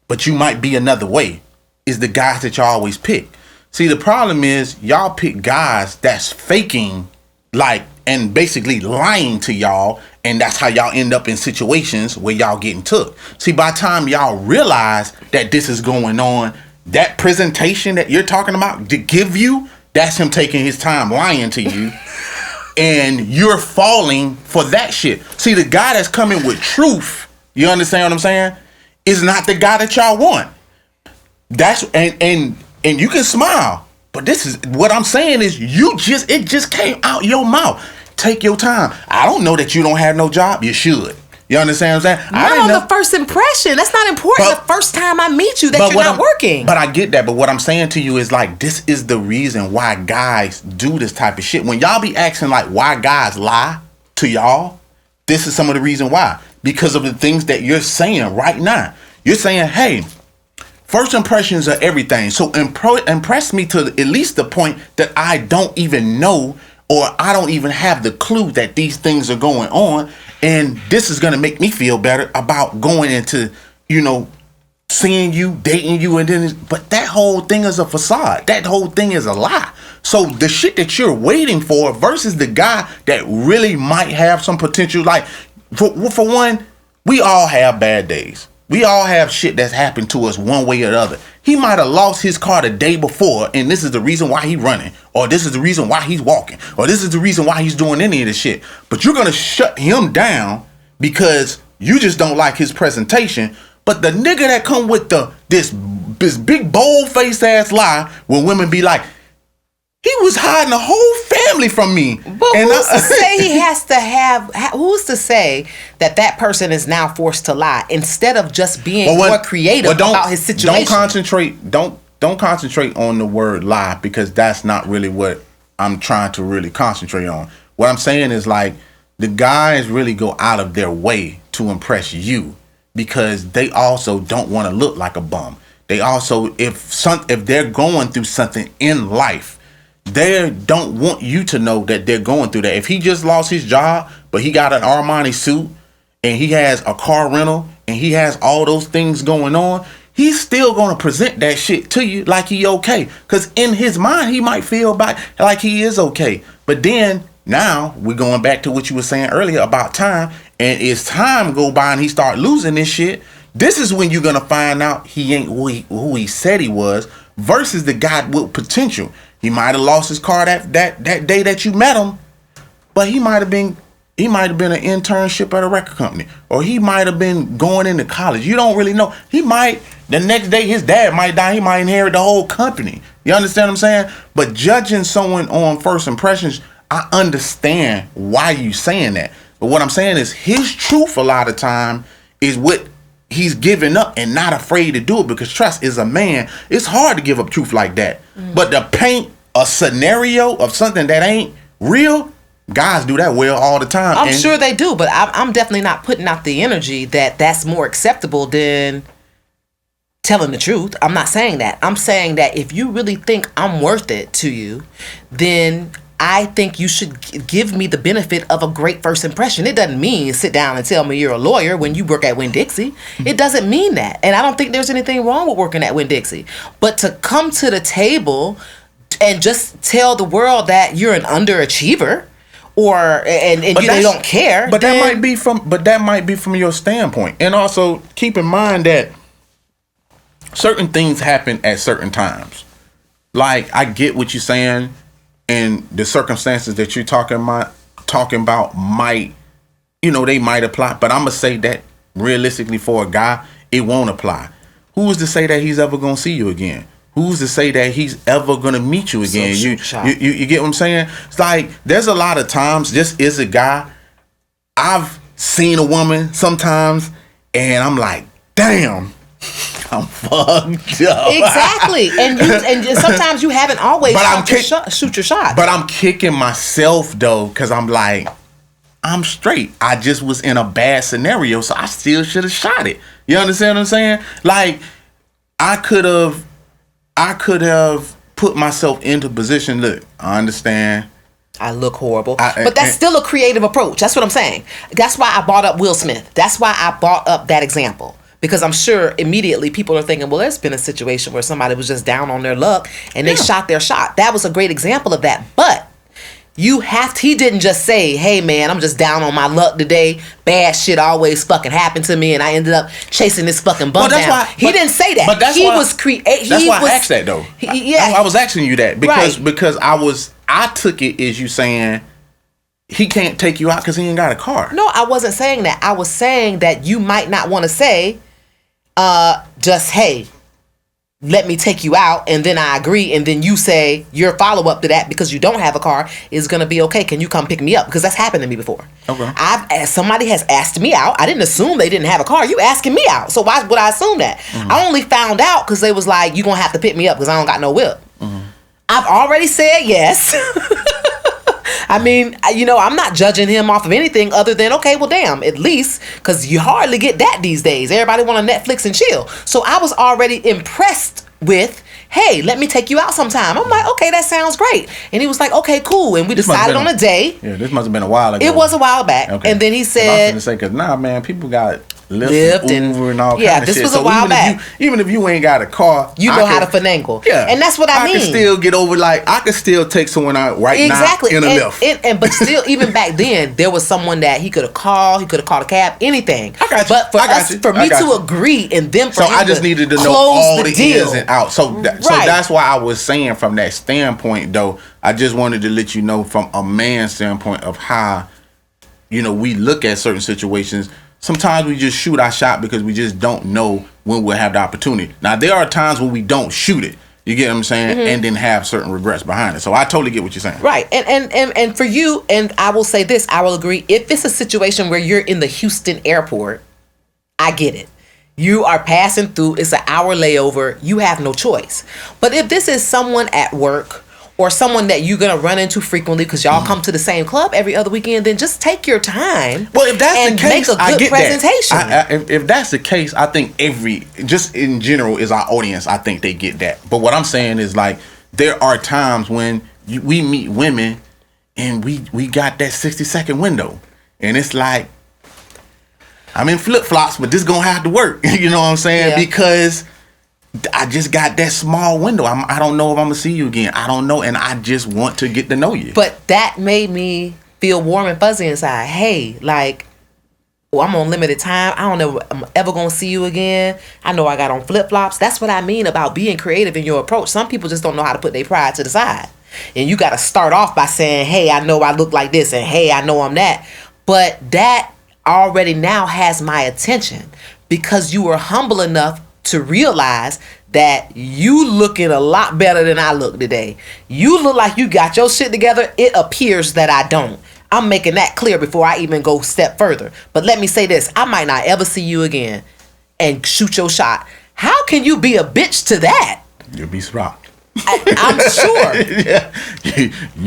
[SPEAKER 3] but you might be another way, is the guys that y'all always pick. See, the problem is y'all pick guys that's faking, like, and basically lying to y'all, and that's how y'all end up in situations where y'all getting took. See, by the time y'all realize that this is going on, that presentation that you're talking about to give you, that's him taking his time lying to you. And you're falling for that shit. See, the guy that's coming with truth, you understand what I'm saying, is not the guy that y'all want. That's and you can smile, but this is what I'm saying is it just came out your mouth. Take your time. I don't know that you don't have no job. You should. You understand what I'm saying?
[SPEAKER 2] Not on the first impression. That's not important. The first time I meet you, that you're not working.
[SPEAKER 3] But I get that. But what I'm saying to you is like, this is the reason why guys do this type of shit. When y'all be asking like why guys lie to y'all, this is some of the reason why. Because of the things that you're saying right now. You're saying, hey, first impressions are everything. So impress me to at least the point that I don't even know, or I don't even have the clue that these things are going on. And this is going to make me feel better about going into, you know, seeing you, dating you. But that whole thing is a facade. That whole thing is a lie. So the shit that you're waiting for versus the guy that really might have some potential. Like, for one, we all have bad days. We all have shit that's happened to us one way or the other. He might have lost his car the day before, and this is the reason why he's running, or this is the reason why he's walking, or this is the reason why he's doing any of this shit. But you're going to shut him down because you just don't like his presentation. But the nigga that come with this big bold face ass lie when women be like, he was hiding the whole family from me.
[SPEAKER 2] But who's to say he has to have? Who's to say that person is now forced to lie instead of just being more creative about his situation?
[SPEAKER 3] Don't concentrate on the word lie, because that's not really what I'm trying to really concentrate on. What I'm saying is like the guys really go out of their way to impress you because they also don't want to look like a bum. They also, if they're going through something in life, they don't want you to know that they're going through that. If he just lost his job, but he got an Armani suit and he has a car rental and he has all those things going on, he's still going to present that shit to you like he okay. Because in his mind, he might feel like he is okay. But then now we're going back to what you were saying earlier about time. And as time go by and he start losing this shit, this is when you're going to find out he ain't who he said he was versus the guy with potential. He might have lost his car that day that you met him, but he might have been an internship at a record company, or he might have been going into college. You don't really know. He might, the next day his dad might die. He might inherit the whole company. You understand what I'm saying? But judging someone on first impressions, I understand why you saying that. But what I'm saying is his truth a lot of time is what he's giving up and not afraid to do it, because trust is a man. It's hard to give up truth like that. But to paint a scenario of something that ain't real, guys do that well all the time.
[SPEAKER 2] I'm sure they do, but I'm definitely not putting out the energy that's more acceptable than telling the truth. I'm not saying that. I'm saying that if you really think I'm worth it to you, then I think you should give me the benefit of a great first impression. It doesn't mean sit down and tell me you're a lawyer when you work at Winn-Dixie. It doesn't mean that. And I don't think there's anything wrong with working at Winn-Dixie. But to come to the table and just tell the world that you're an underachiever and they don't care.
[SPEAKER 3] But that might be from your standpoint. And also keep in mind that certain things happen at certain times. Like, I get what you're saying. And the circumstances that you're talking about might, they might apply. But I'm going to say that realistically for a guy, it won't apply. Who is to say that he's ever going to see you again? who's to say that he's ever gonna meet you again?
[SPEAKER 2] So
[SPEAKER 3] You,
[SPEAKER 2] shoot shot.
[SPEAKER 3] you get what I'm saying? It's like there's a lot of times, just as a guy, I've seen a woman sometimes, and I'm like, damn, I'm fucked up.
[SPEAKER 2] Exactly, and sometimes you haven't always
[SPEAKER 3] But I'm
[SPEAKER 2] shoot your shot.
[SPEAKER 3] But I'm kicking myself though, because I'm like, I'm straight. I just was in a bad scenario, so I still should have shot it. You understand what I'm saying? Like, I could have put myself into position. Look, I understand.
[SPEAKER 2] I look horrible. But that's still a creative approach. That's what I'm saying. That's why I brought up Will Smith. That's why I brought up that example. Because I'm sure immediately people are thinking, well, there's been a situation where somebody was just down on their luck and they shot their shot. That was a great example of that. But he didn't just say, hey man, I'm just down on my luck today. Bad shit always fucking happened to me and I ended up chasing this fucking bum down. He didn't say that.
[SPEAKER 3] But that's
[SPEAKER 2] he
[SPEAKER 3] why,
[SPEAKER 2] was creative.
[SPEAKER 3] That's why I asked that though. I was asking you that because I took it as you saying he can't take you out because he ain't got a car.
[SPEAKER 2] No, I wasn't saying that. I was saying that you might not want to say, just, hey, let me take you out, and then I agree, and then you say your follow-up to that, because you don't have a car, is going to be, okay, can you come pick me up? Because that's happened to me before.
[SPEAKER 3] Okay.
[SPEAKER 2] Somebody has asked me out. I didn't assume they didn't have a car. You asking me out. So why would I assume that? Mm-hmm. I only found out because they was like, you going to have to pick me up because I don't got no whip. Mm-hmm. I've already said yes. I mean, I'm not judging him off of anything other than, okay, well, damn, at least, because you hardly get that these days. Everybody want to Netflix and chill. So I was already impressed with, hey, let me take you out sometime. I'm like, okay, that sounds great. And he was like, okay, cool. And we decided on a day.
[SPEAKER 3] Yeah, this must have been a while ago.
[SPEAKER 2] It was a while back. Okay. And then he said,
[SPEAKER 3] I was going to say, because man, people got Lyft and Uber and all kind of shit.
[SPEAKER 2] This was a while back.
[SPEAKER 3] Even if you ain't got a car,
[SPEAKER 2] you know how to finagle.
[SPEAKER 3] Yeah.
[SPEAKER 2] And that's what I mean.
[SPEAKER 3] I can still get over, I can still take someone out now in a Lyft.
[SPEAKER 2] But still, even back then, there was someone that he could have called. He could have called a cab, anything.
[SPEAKER 3] I got you.
[SPEAKER 2] But for me to agree and then for him
[SPEAKER 3] I just needed to know all the ins and outs. So that's why I was saying from that standpoint, though, I just wanted to let you know from a man's standpoint of how, we look at certain situations. Sometimes we just shoot our shot because we just don't know when we'll have the opportunity. Now, there are times when we don't shoot it. You get what I'm saying? Mm-hmm. And then have certain regrets behind it. So I totally get what you're saying.
[SPEAKER 2] Right. And for you, and I will say this, I will agree. If it's a situation where you're in the Houston airport, I get it. You are passing through. It's an hour layover. You have no choice. But if this is someone at work or someone that you're going to run into frequently because y'all come to the same club every other weekend, then just take your time.
[SPEAKER 3] Well, if that's the case,
[SPEAKER 2] make a good presentation.
[SPEAKER 3] If that's the case, I think just in general is our audience, I think they get that. But what I'm saying is there are times when we meet women and we got that 60-second window. And it's like, I'm in flip-flops, but this going to have to work. You know what I'm saying? Yeah. Because I just got that small window. I don't know if I'm going to see you again. I don't know. And I just want to get to know you.
[SPEAKER 2] But that made me feel warm and fuzzy inside. Hey, I'm on limited time. I don't know if I'm ever going to see you again. I know I got on flip-flops. That's what I mean about being creative in your approach. Some people just don't know how to put their pride to the side. And you got to start off by saying, hey, I know I look like this. And hey, I know I'm that. But that already now has my attention because you were humble enough to realize that you looking a lot better than I look today. You look like you got your shit together. It appears that I don't. I'm making that clear before I even go a step further. But let me say this. I might not ever see you again and shoot your shot. How can you be a bitch to that?
[SPEAKER 3] You'll be surprised.
[SPEAKER 2] I'm sure.
[SPEAKER 3] Yeah.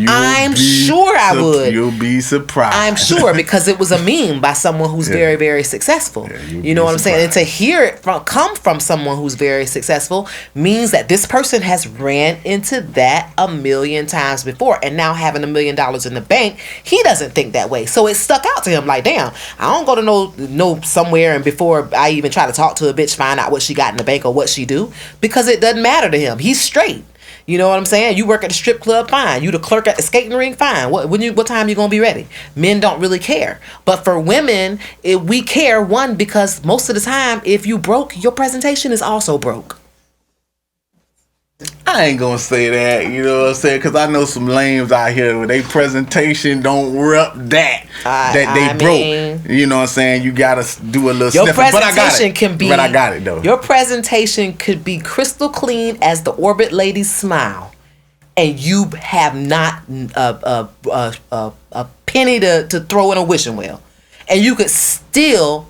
[SPEAKER 3] I'm
[SPEAKER 2] sure I would.
[SPEAKER 3] You'll be surprised.
[SPEAKER 2] I'm sure because it was a meme by someone who's very, very successful. Yeah, you know what I'm saying? And to hear it come from someone who's very successful means that this person has ran into that a million times before. And now having $1 million in the bank, he doesn't think that way. So it stuck out to him like, damn, I don't go to no somewhere and before I even try to talk to a bitch, find out what she got in the bank or what she do. Because it doesn't matter to him. He's straight. You know what I'm saying? You work at the strip club, fine. You the clerk at the skating ring, fine. What time you gonna be ready? Men don't really care. But for women, we care, one, because most of the time, if you broke, your presentation is also broke.
[SPEAKER 3] I ain't gonna say that, you know what I'm saying? Because I know some lames out here where they presentation don't rep that they broke. You know what I'm saying? You gotta do a little
[SPEAKER 2] your
[SPEAKER 3] sniffing. But I got
[SPEAKER 2] presentation
[SPEAKER 3] it.
[SPEAKER 2] can be.
[SPEAKER 3] But I got it though.
[SPEAKER 2] Your presentation could be crystal clean as the Orbit Lady's smile, and you have not a penny to throw in a wishing well, and you could still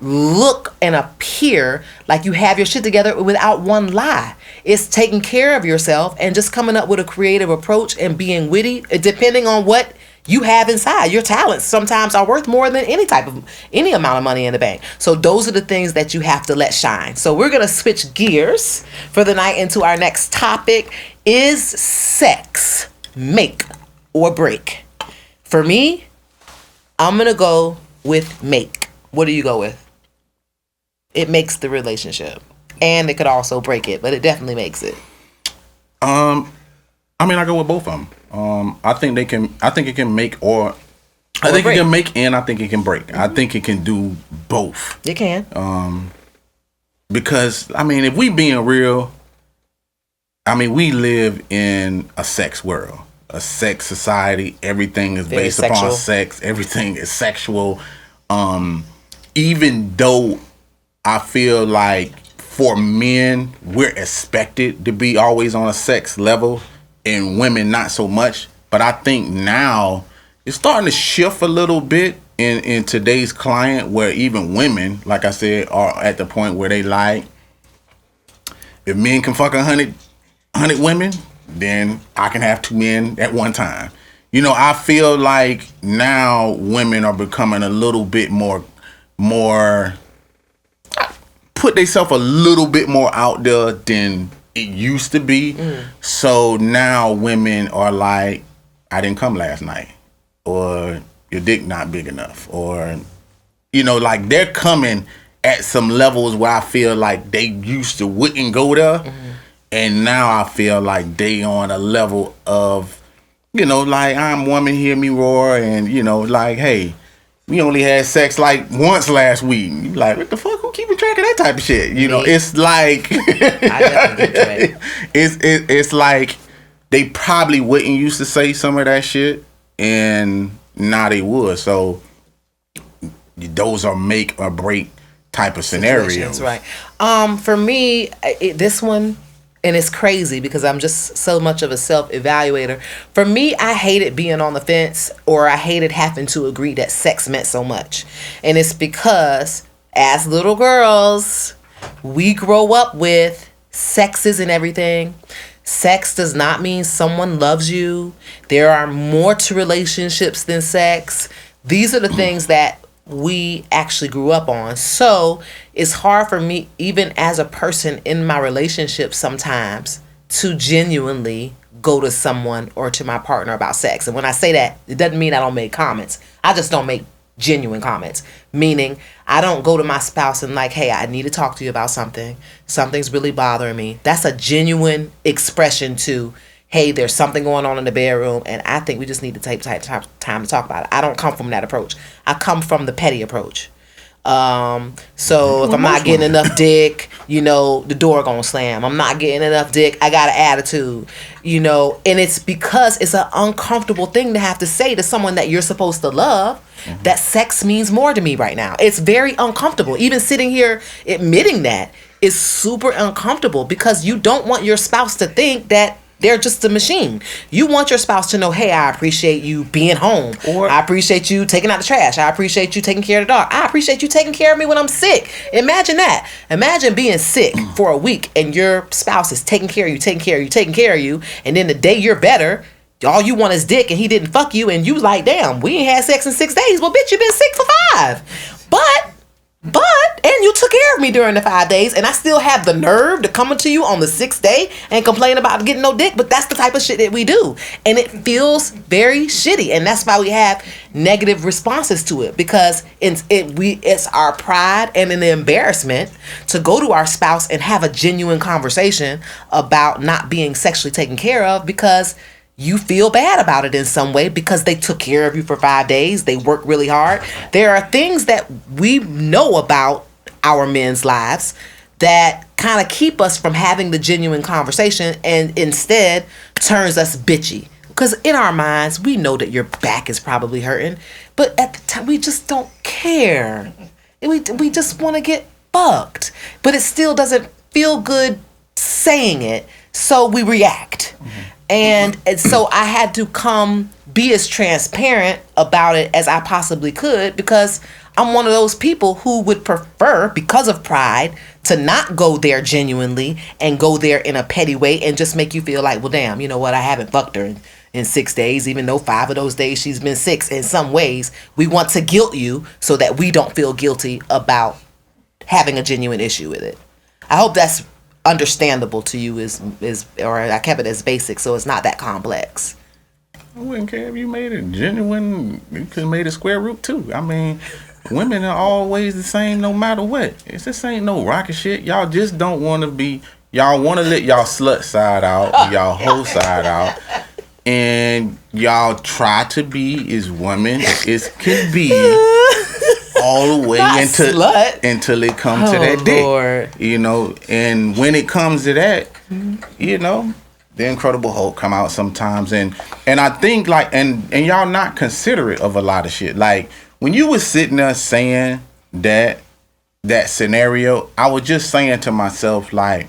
[SPEAKER 2] look and appear like you have your shit together without one lie. It's taking care of yourself and just coming up with a creative approach and being witty, depending on what you have inside. Your talents sometimes are worth more than any amount of money in the bank. So those are the things that you have to let shine. So we're going to switch gears for the night into our next topic. Is sex make or break? For me, I'm going to go with make. What do you go with? It makes the relationship, and it could also break it, but it definitely makes it.
[SPEAKER 3] I mean, I go with both of them. I think it can make or I think it can make and I think it can break. I think it can do both.
[SPEAKER 2] It can.
[SPEAKER 3] Because I mean, if we being real, I mean, we live in a sex world, a sex society. Everything is
[SPEAKER 2] Very
[SPEAKER 3] based
[SPEAKER 2] sexual.
[SPEAKER 3] upon sex. Everything is sexual. Even though I feel like for men, we're expected to be always on a sex level, and women not so much. But I think now it's starting to shift a little bit in today's client, where even women, like I said, are at the point where they like, if men can fuck 100 women, then I can have 2 men at one time. You know, I feel like now women are becoming a little bit more put themselves a little bit more out there than it used to be. So now women are like, I didn't come last night, or your dick not big enough, or, you know, like they're coming at some levels where I feel like they used to wouldn't go there. And now I feel like they on a level of, you know, like, I'm woman, hear me roar, and, you know, like, hey, we only had sex like once last week. You like, what the fuck? Who keeping track of that type of shit? You know, it's like it's like they probably wouldn't used to say some of that shit, and now they would. So those are make or break type of scenarios.
[SPEAKER 2] Right. For me, this one, and it's crazy because I'm just so much of a self-evaluator. For me, I hated being on the fence, or I hated having to agree that sex meant so much. And it's because as little girls, we grow up with sex isn't everything. Sex does not mean someone loves you. There are more to relationships than sex. These are the things that we actually grew up on. So it's hard for me, even as a person in my relationship sometimes, to genuinely go to someone or to my partner about sex. And when I say that, it doesn't mean I don't make comments. I just don't make genuine comments. Meaning, I don't go to my spouse and like, hey, I need to talk to you about something. Something's really bothering me. That's a genuine expression to, hey, there's something going on in the bedroom, and I think we just need to take time to talk about it. I don't come from that approach. I come from the petty approach. So if I'm not getting enough dick, you know, the door gonna slam. I'm not getting enough dick, I got an attitude, you know, and it's because it's an uncomfortable thing to have to say to someone that you're supposed to love, that sex means more to me right now. It's very uncomfortable. Even sitting here admitting that is super uncomfortable, because you don't want your spouse to think that they're just a machine. You want your spouse to know, hey, I appreciate you being home. Or I appreciate you taking out the trash. I appreciate you taking care of the dog. I appreciate you taking care of me when I'm sick. Imagine that. Imagine being sick for a week and your spouse is taking care of you. And then the day you're better, all you want is dick, and he didn't fuck you. And you like, damn, we ain't had sex in 6 days. Well, bitch, you been sick for 5. And you took care of me during the 5 days, and I still have the nerve to come to you on the 6th day and complain about getting no dick. But that's the type of shit that we do, and it feels very shitty, and that's why we have negative responses to it, because it's our pride and an embarrassment to go to our spouse and have a genuine conversation about not being sexually taken care of, because you feel bad about it in some way because they took care of you for 5 days. They worked really hard. There are things that we know about our men's lives that kind of keep us from having the genuine conversation and instead turns us bitchy. Because in our minds, we know that your back is probably hurting, but at the time, we just don't care. We just want to get fucked, but it still doesn't feel good saying it, so we react. And so I had to be as transparent about it as I possibly could, because I'm one of those people who would prefer, because of pride, to not go there genuinely and go there in a petty way and just make you feel like, well, damn, you know what, I haven't fucked her in 6 days, even though 5 of those days she's been 6. In some ways, we want to guilt you so that we don't feel guilty about having a genuine issue with it. I hope that's understandable to you, or I kept it as basic, so it's not that complex.
[SPEAKER 3] I wouldn't care if you made it genuine. You could have made it square root too. I mean, women are always the same no matter what. This ain't no rocket shit. Y'all just don't want to be. Y'all want to let y'all slut side out, y'all hoe side out, and y'all try to be as women as can be. All the way until it comes to that dick.
[SPEAKER 2] Lord.
[SPEAKER 3] You know, and when it comes to that, you know, the Incredible Hulk come out sometimes, and I think like and y'all not considerate of a lot of shit. Like when you was sitting there saying that scenario, I was just saying to myself, like,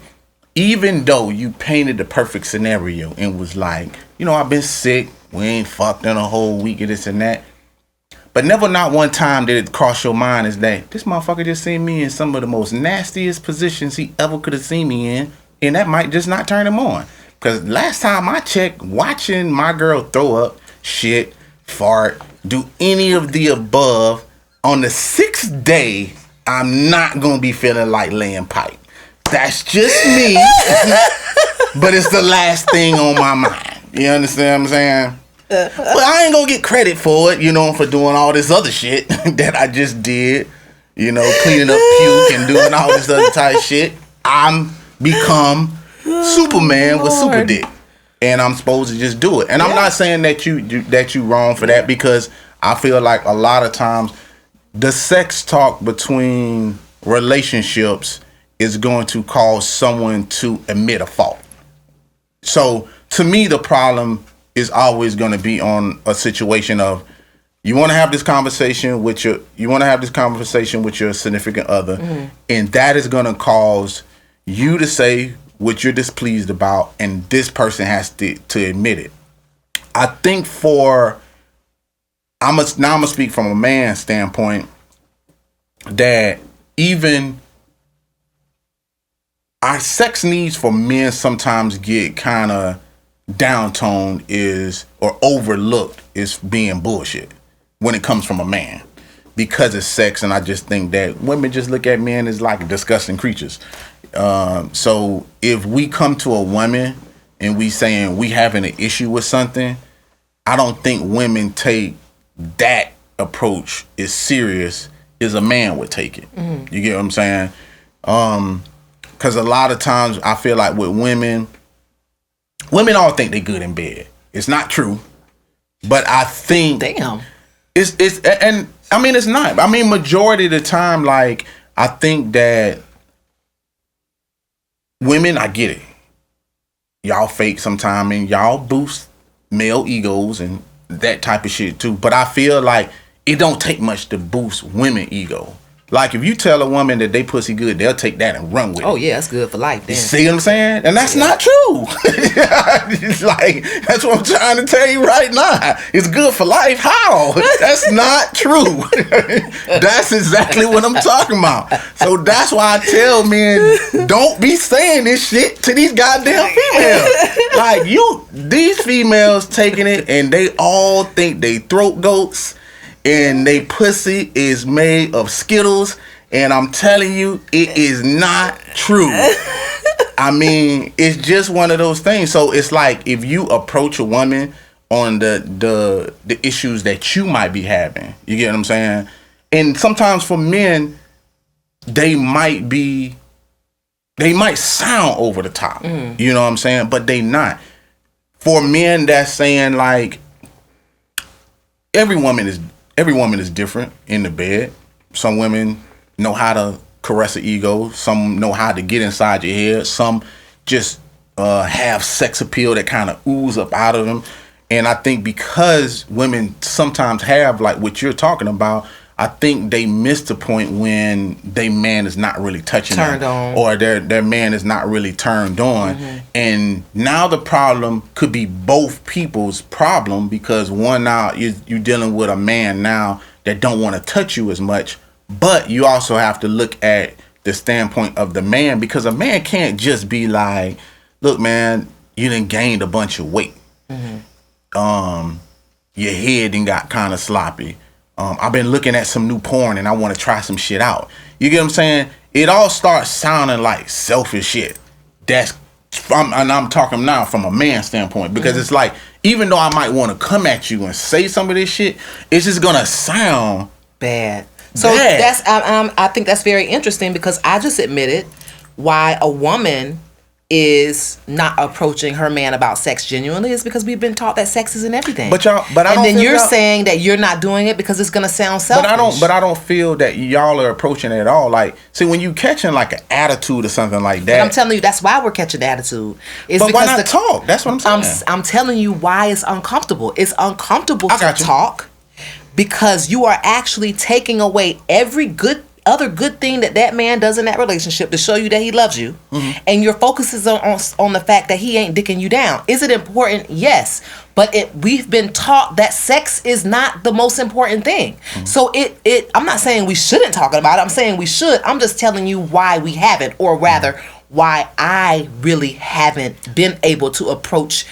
[SPEAKER 3] even though you painted the perfect scenario and was like, you know, I've been sick, we ain't fucked in a whole week of this and that. But never not one time did it cross your mind is that this motherfucker just seen me in some of the most nastiest positions he ever could have seen me in, and that might just not turn him on. Because last time I checked, watching my girl throw up, shit, fart, do any of the above, on the 6th day, I'm not going to be feeling like laying pipe. That's just me, but it's the last thing on my mind. You understand what I'm saying? But I ain't gonna get credit for it, you know, for doing all this other shit that I just did, you know, cleaning up puke and doing all this other type shit. I'm become Superman with super dick, and I'm supposed to just do it. And I'm not saying that you wrong for that, because I feel like a lot of times the sex talk between relationships is going to cause someone to admit a fault. So to me, the problem is always going to be on a situation of you want to have this conversation with your significant other, and that is going to cause you to say what you're displeased about, and this person has to admit it. I think I'm gonna speak from a man's standpoint, that even our sex needs for men sometimes get kind of downtoned or overlooked as being bullshit when it comes from a man, because it's sex. And I just think that women just look at men as like disgusting creatures. So if we come to a woman and we saying we having an issue with something, I don't think women take that approach as serious as a man would take it. You get what I'm saying? Because a lot of times I feel like with women all think they good in bed. It's not true, but I think it's and I mean it's not. I mean majority of the time, like I think that women, I get it. Y'all fake sometime and y'all boost male egos and that type of shit too. But I feel like it don't take much to boost women ego. Like if you tell a woman that they pussy good, they'll take that and run with it.
[SPEAKER 2] Oh yeah, that's good for life. Then.
[SPEAKER 3] You see what I'm saying? And that's not true. It's like that's what I'm trying to tell you right now. It's good for life. How? That's not true. That's exactly what I'm talking about. So that's why I tell men, don't be saying this shit to these goddamn females. Like these females taking it and they all think they throat goats. And they pussy is made of Skittles, and I'm telling you, it is not true. I mean, it's just one of those things. So it's like if you approach a woman on the issues that you might be having, you get what I'm saying? And sometimes for men, they might sound over the top. You know what I'm saying? But they not. For men that's saying like every woman is different in the bed. Some women know how to caress the ego. Some know how to get inside your head. Some just have sex appeal that kind of ooze up out of them. And I think because women sometimes have like what you're talking about, I think they miss the point when their man is not really touching
[SPEAKER 2] Turned
[SPEAKER 3] them,
[SPEAKER 2] on.
[SPEAKER 3] or their man is not really turned on. And now the problem could be both people's problem, because one, now you're dealing with a man now that don't want to touch you as much, but you also have to look at the standpoint of the man, because a man can't just be like, look, man, you done gained a bunch of weight. Your head done got kind of sloppy. I've been looking at some new porn and I want to try some shit out. You get what I'm saying? It all starts sounding like selfish shit. I'm talking now from a man standpoint, because it's like, even though I might want to come at you and say some of this shit, it's just gonna sound
[SPEAKER 2] bad. So
[SPEAKER 3] bad.
[SPEAKER 2] that's I think that's very interesting, because I just admitted why a woman is not approaching her man about sex genuinely is because we've been taught that sex isn't everything.
[SPEAKER 3] But I don't.
[SPEAKER 2] And then
[SPEAKER 3] feel
[SPEAKER 2] you're saying that you're not doing it because it's gonna sound selfish.
[SPEAKER 3] But I don't feel that y'all are approaching it at all. Like, see, when you catching like an attitude or something like that.
[SPEAKER 2] But I'm telling you, that's why we're catching the attitude. It's
[SPEAKER 3] but why
[SPEAKER 2] because
[SPEAKER 3] not talk? That's what I'm saying.
[SPEAKER 2] I'm telling you why it's uncomfortable. It's uncomfortable
[SPEAKER 3] I
[SPEAKER 2] to
[SPEAKER 3] got you.
[SPEAKER 2] talk because you are actually taking away every other good thing that man does in that relationship to show you that he loves you, and your focus is on the fact that he ain't dicking you down. Is it important? Yes, but we've been taught that sex is not the most important thing. So I'm not saying we shouldn't talk about it. I'm saying we should. I'm just telling you why we haven't, or rather why I really haven't been able to approach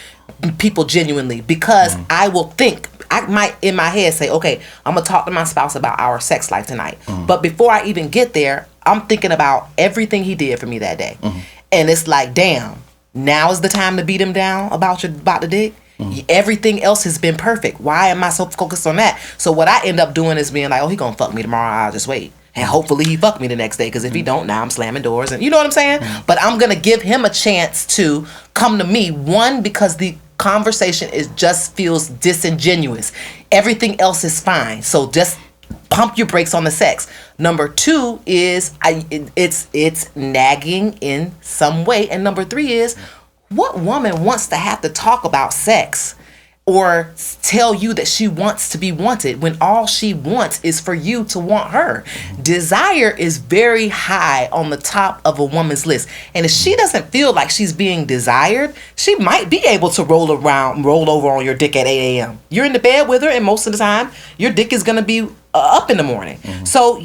[SPEAKER 2] people genuinely, because I will think, I might in my head say, okay, I'm gonna talk to my spouse about our sex life tonight. But before I even get there, I'm thinking about everything he did for me that day. And it's like, damn, now is the time to beat him down about the dick. Everything else has been perfect. Why am I so focused on that? So what I end up doing is being like, oh, he gonna fuck me tomorrow, I'll just wait. And hopefully he fuck me the next day, because if he don't, now I'm slamming doors, and you know what I'm saying? But I'm gonna give him a chance to come to me, one, because the conversation just feels disingenuous. Everything else is fine, so just pump your brakes on the sex. Number two is it's nagging in some way, and number three is, what woman wants to have to talk about sex or tell you that she wants to be wanted when all she wants is for you to want her? Desire is very high on the top of a woman's list. And if she doesn't feel like she's being desired, she might be able to roll over on your dick at 8 a.m. You're in the bed with her, and most of the time, your dick is going to be up in the morning. So,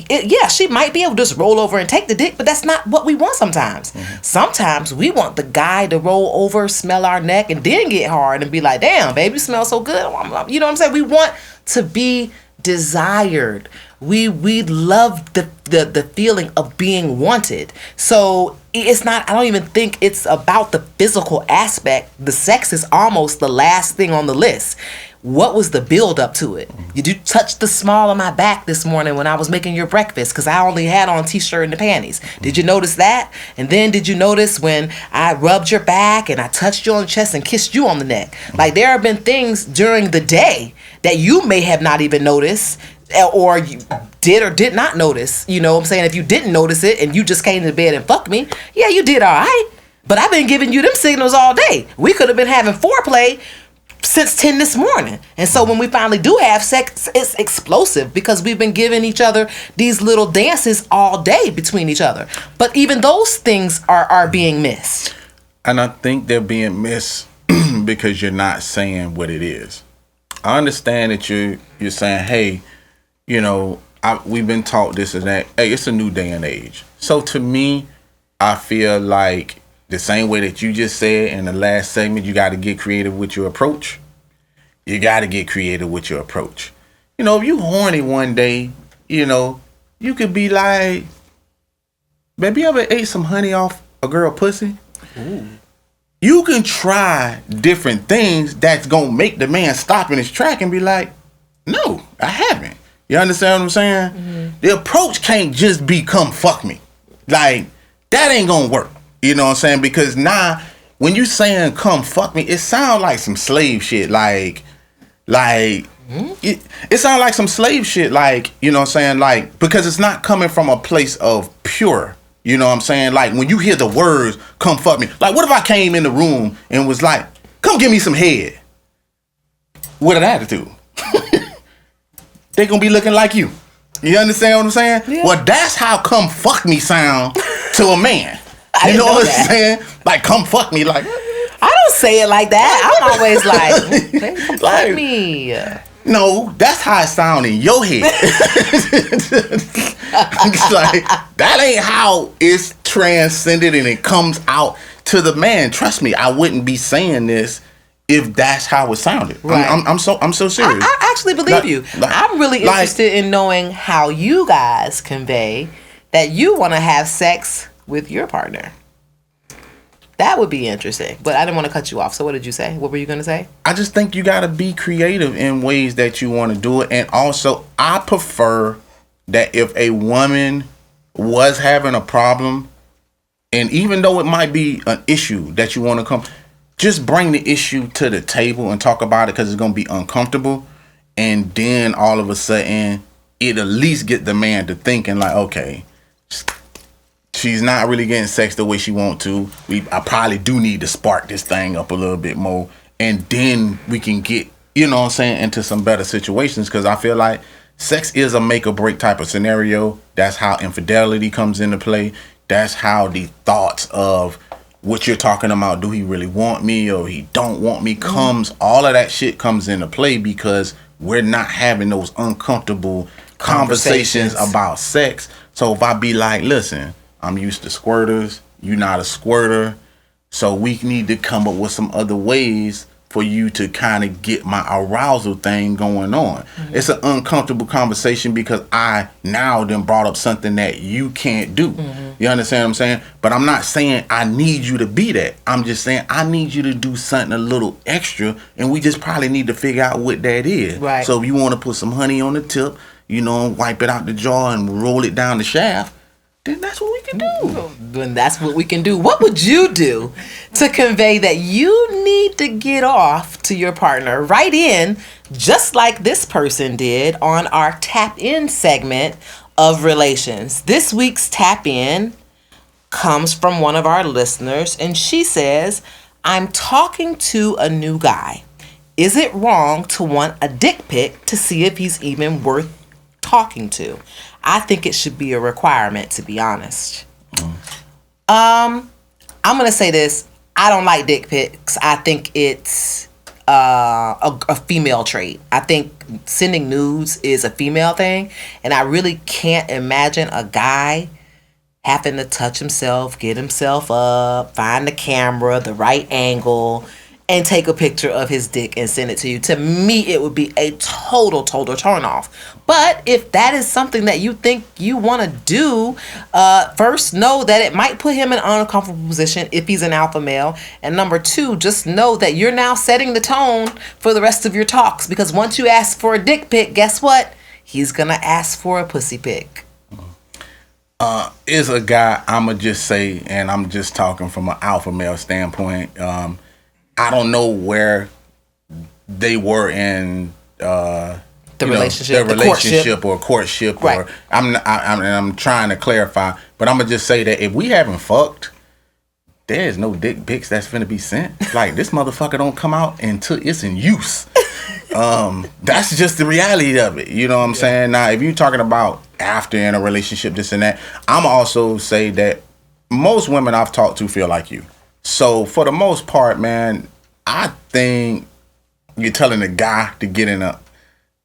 [SPEAKER 2] she might be able to just roll over and take the dick, but that's not what we want sometimes. Sometimes we want the guy to roll over, smell our neck, and then get hard and be like, damn, baby, you smell so good. You know what I'm saying? We want to be desired. We love the feeling of being wanted. So it's not, I don't even think it's about the physical aspect. The sex is almost the last thing on the list. What was the build up to it? Did you touch the small of my back this morning when I was making your breakfast? Because I only had on a t-shirt and the panties. Did you notice that? And then did you notice when I rubbed your back and I touched you on the chest and kissed you on the neck? Like, there have been things during the day that you may have not even noticed, or you did or did not notice. You know what I'm saying? If you didn't notice it and you just came to bed and fucked me, yeah, you did all right. But I've been giving you them signals all day. We could have been having foreplay since 10 this morning. And so when we finally do have sex, it's explosive, because we've been giving each other these little dances all day between each other. But even those things are being missed.
[SPEAKER 3] And I think they're being missed because you're not saying what it is. I understand that you're saying, hey, you know, we've been taught this and that. Hey, it's a new day and age. So to me, I feel like the same way that you just said in the last segment, you got to get creative with your approach. You got to get creative with your approach. You know, if you horny one day, you know, you could be like, baby, you ever ate some honey off a girl pussy? Ooh. You can try different things that's going to make the man stop in his track and be like, no, I haven't. You understand what I'm saying? Mm-hmm. The approach can't just be come fuck me. Like, that ain't going to work. You know what I'm saying? Because now, when you saying come fuck me, it sounds like some slave shit. Like It sounds like some slave shit, like, you know what I'm saying? Like, because it's not coming from a place of pure, you know what I'm saying? Like, when you hear the words, come fuck me. Like, what if I came in the room and was like, come give me some head? With an attitude. They gonna be looking like you. You understand what I'm saying?
[SPEAKER 2] Yeah.
[SPEAKER 3] Well, that's how come fuck me sound to a man.
[SPEAKER 2] I
[SPEAKER 3] You
[SPEAKER 2] didn't
[SPEAKER 3] know
[SPEAKER 2] know
[SPEAKER 3] what
[SPEAKER 2] that.
[SPEAKER 3] I'm saying? Like, come fuck me, like,
[SPEAKER 2] I don't say it like that. I'm always like, "Baby, come fuck
[SPEAKER 3] Like-
[SPEAKER 2] me."
[SPEAKER 3] no, that's how it sound in your head. It's like, that ain't how it's transcended and it comes out to the man. Trust me, I wouldn't be saying this if that's how it sounded.
[SPEAKER 2] Right.
[SPEAKER 3] I'm so serious.
[SPEAKER 2] I actually believe
[SPEAKER 3] Like-
[SPEAKER 2] you.
[SPEAKER 3] like-
[SPEAKER 2] I'm really
[SPEAKER 3] like-
[SPEAKER 2] interested in knowing how you guys convey that you want to have sex with your partner. That would be interesting. But I didn't want to cut you off. So what did you say? What were you going to say?
[SPEAKER 3] I just think you gotta be creative in ways that you want to do it. And also, I prefer that if a woman was having a problem, and even though it might be an issue that you want to come, just bring the issue to the table and talk about it, because it's gonna be uncomfortable. And then all of a sudden, it at least get the man to thinking like, okay, she's not really getting sex the way she want to. I probably do need to spark this thing up a little bit more, and then we can get, you know what I'm saying, into some better situations. Because I feel like sex is a make or break type of scenario. That's how infidelity comes into play. That's how the thoughts of what you're talking about, do he really want me or he don't want me, comes, all of that shit comes into play, because we're not having those uncomfortable conversations about sex. So if I be like, listen, I'm used to squirters, you not a squirter, so we need to come up with some other ways for you to kind of get my arousal thing going on. Mm-hmm. It's an uncomfortable conversation because I now then brought up something that you can't do. Mm-hmm. You understand what I'm saying? But I'm not saying I need you to be that. I'm just saying I need you to do something a little extra, and we just probably need to figure out what that is.
[SPEAKER 2] Right.
[SPEAKER 3] So if you want to put some honey on the tip, you know, wipe it out the jar and roll it down the shaft, then that's what we can do.
[SPEAKER 2] Then that's what we can do. What would you do to convey that you need to get off to your partner? Write in, just like this person did on our Tap In segment of Relations. This week's Tap In comes from one of our listeners, and she says, I'm talking to a new guy. Is it wrong to want a dick pic to see if he's even worth talking to? I think it should be a requirement, to be honest. I'm gonna say this. I don't like dick pics. I think it's a female trait. I think sending nudes is a female thing, and I really can't imagine a guy having to touch himself, get himself up, find the camera, the right angle, and take a picture of his dick and send it to you. To me, it would be a total turn off. But if that is something that you think you want to do, first, know that it might put him in an uncomfortable position if he's an alpha male. And number two, just know that you're now setting the tone for the rest of your talks. Because once you ask for a dick pic, guess what? He's going to ask for a pussy pic.
[SPEAKER 3] Is a guy, I'ma just say, and I'm just talking from an alpha male standpoint, I don't know where they were in the
[SPEAKER 2] relationship,
[SPEAKER 3] or courtship,
[SPEAKER 2] right.
[SPEAKER 3] or I'm trying to clarify, but I'm gonna just say that if we haven't fucked, there's no dick pics that's finna be sent. Like, this motherfucker don't come out until it's in use. That's just the reality of it. You know what I'm saying? Now, if you're talking about after in a relationship, this and that, I'm also say that most women I've talked to feel like you. So for the most part, man, I think you're telling a guy to get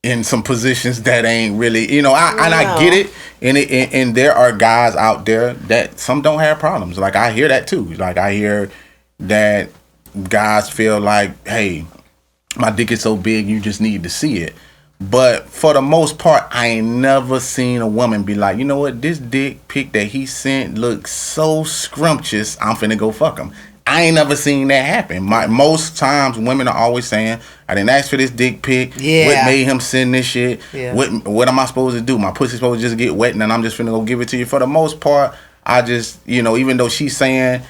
[SPEAKER 3] in some positions that ain't really, you know, I get it, and there are guys out there that some don't have problems. Like, I hear that too. Like, I hear that guys feel like, hey, my dick is so big, you just need to see it. But for the most part, I ain't never seen a woman be like, you know what, this dick pic that he sent looks so scrumptious, I'm finna go fuck him. I ain't never seen that happen. Most times, women are always saying, I didn't ask for this dick pic.
[SPEAKER 2] Yeah.
[SPEAKER 3] What made him send this shit?
[SPEAKER 2] Yeah.
[SPEAKER 3] What am I supposed to do? My pussy's supposed to just get wet and then I'm just finna go give it to you. For the most part, I just, you know, even though she's saying,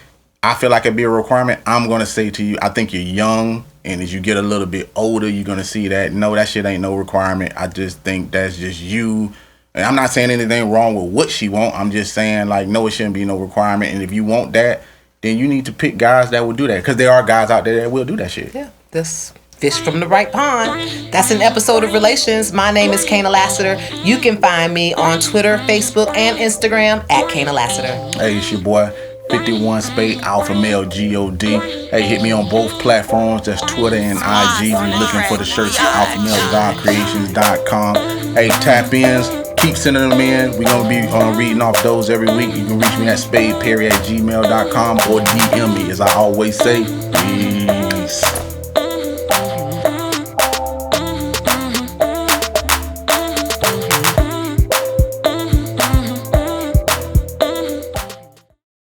[SPEAKER 3] I feel like it'd be a requirement. I'm gonna say to you, I think you're young, and as you get a little bit older, you're gonna see that no, that shit ain't no requirement. I just think that's just you. And I'm not saying anything wrong with what she want. I'm just saying like, no, it shouldn't be no requirement. And if you want that, then you need to pick guys that will do that, because there are guys out there that will do that shit.
[SPEAKER 2] Yeah, this fish from the right pond. That's an episode of Relations. My name is Kana Lassiter. You can find me on Twitter, Facebook, and Instagram at Kana Lassiter.
[SPEAKER 3] Hey, it's your boy 51 Spade Alpha Male God. Hey, hit me on both platforms. That's Twitter and IG. We're looking for the shirts at alphamalegodcreations.com. Hey, tap ins. Keep sending them in. We're going to be reading off those every week. You can reach me at spadeperry@gmail.com or DM me, as I always say. Peace.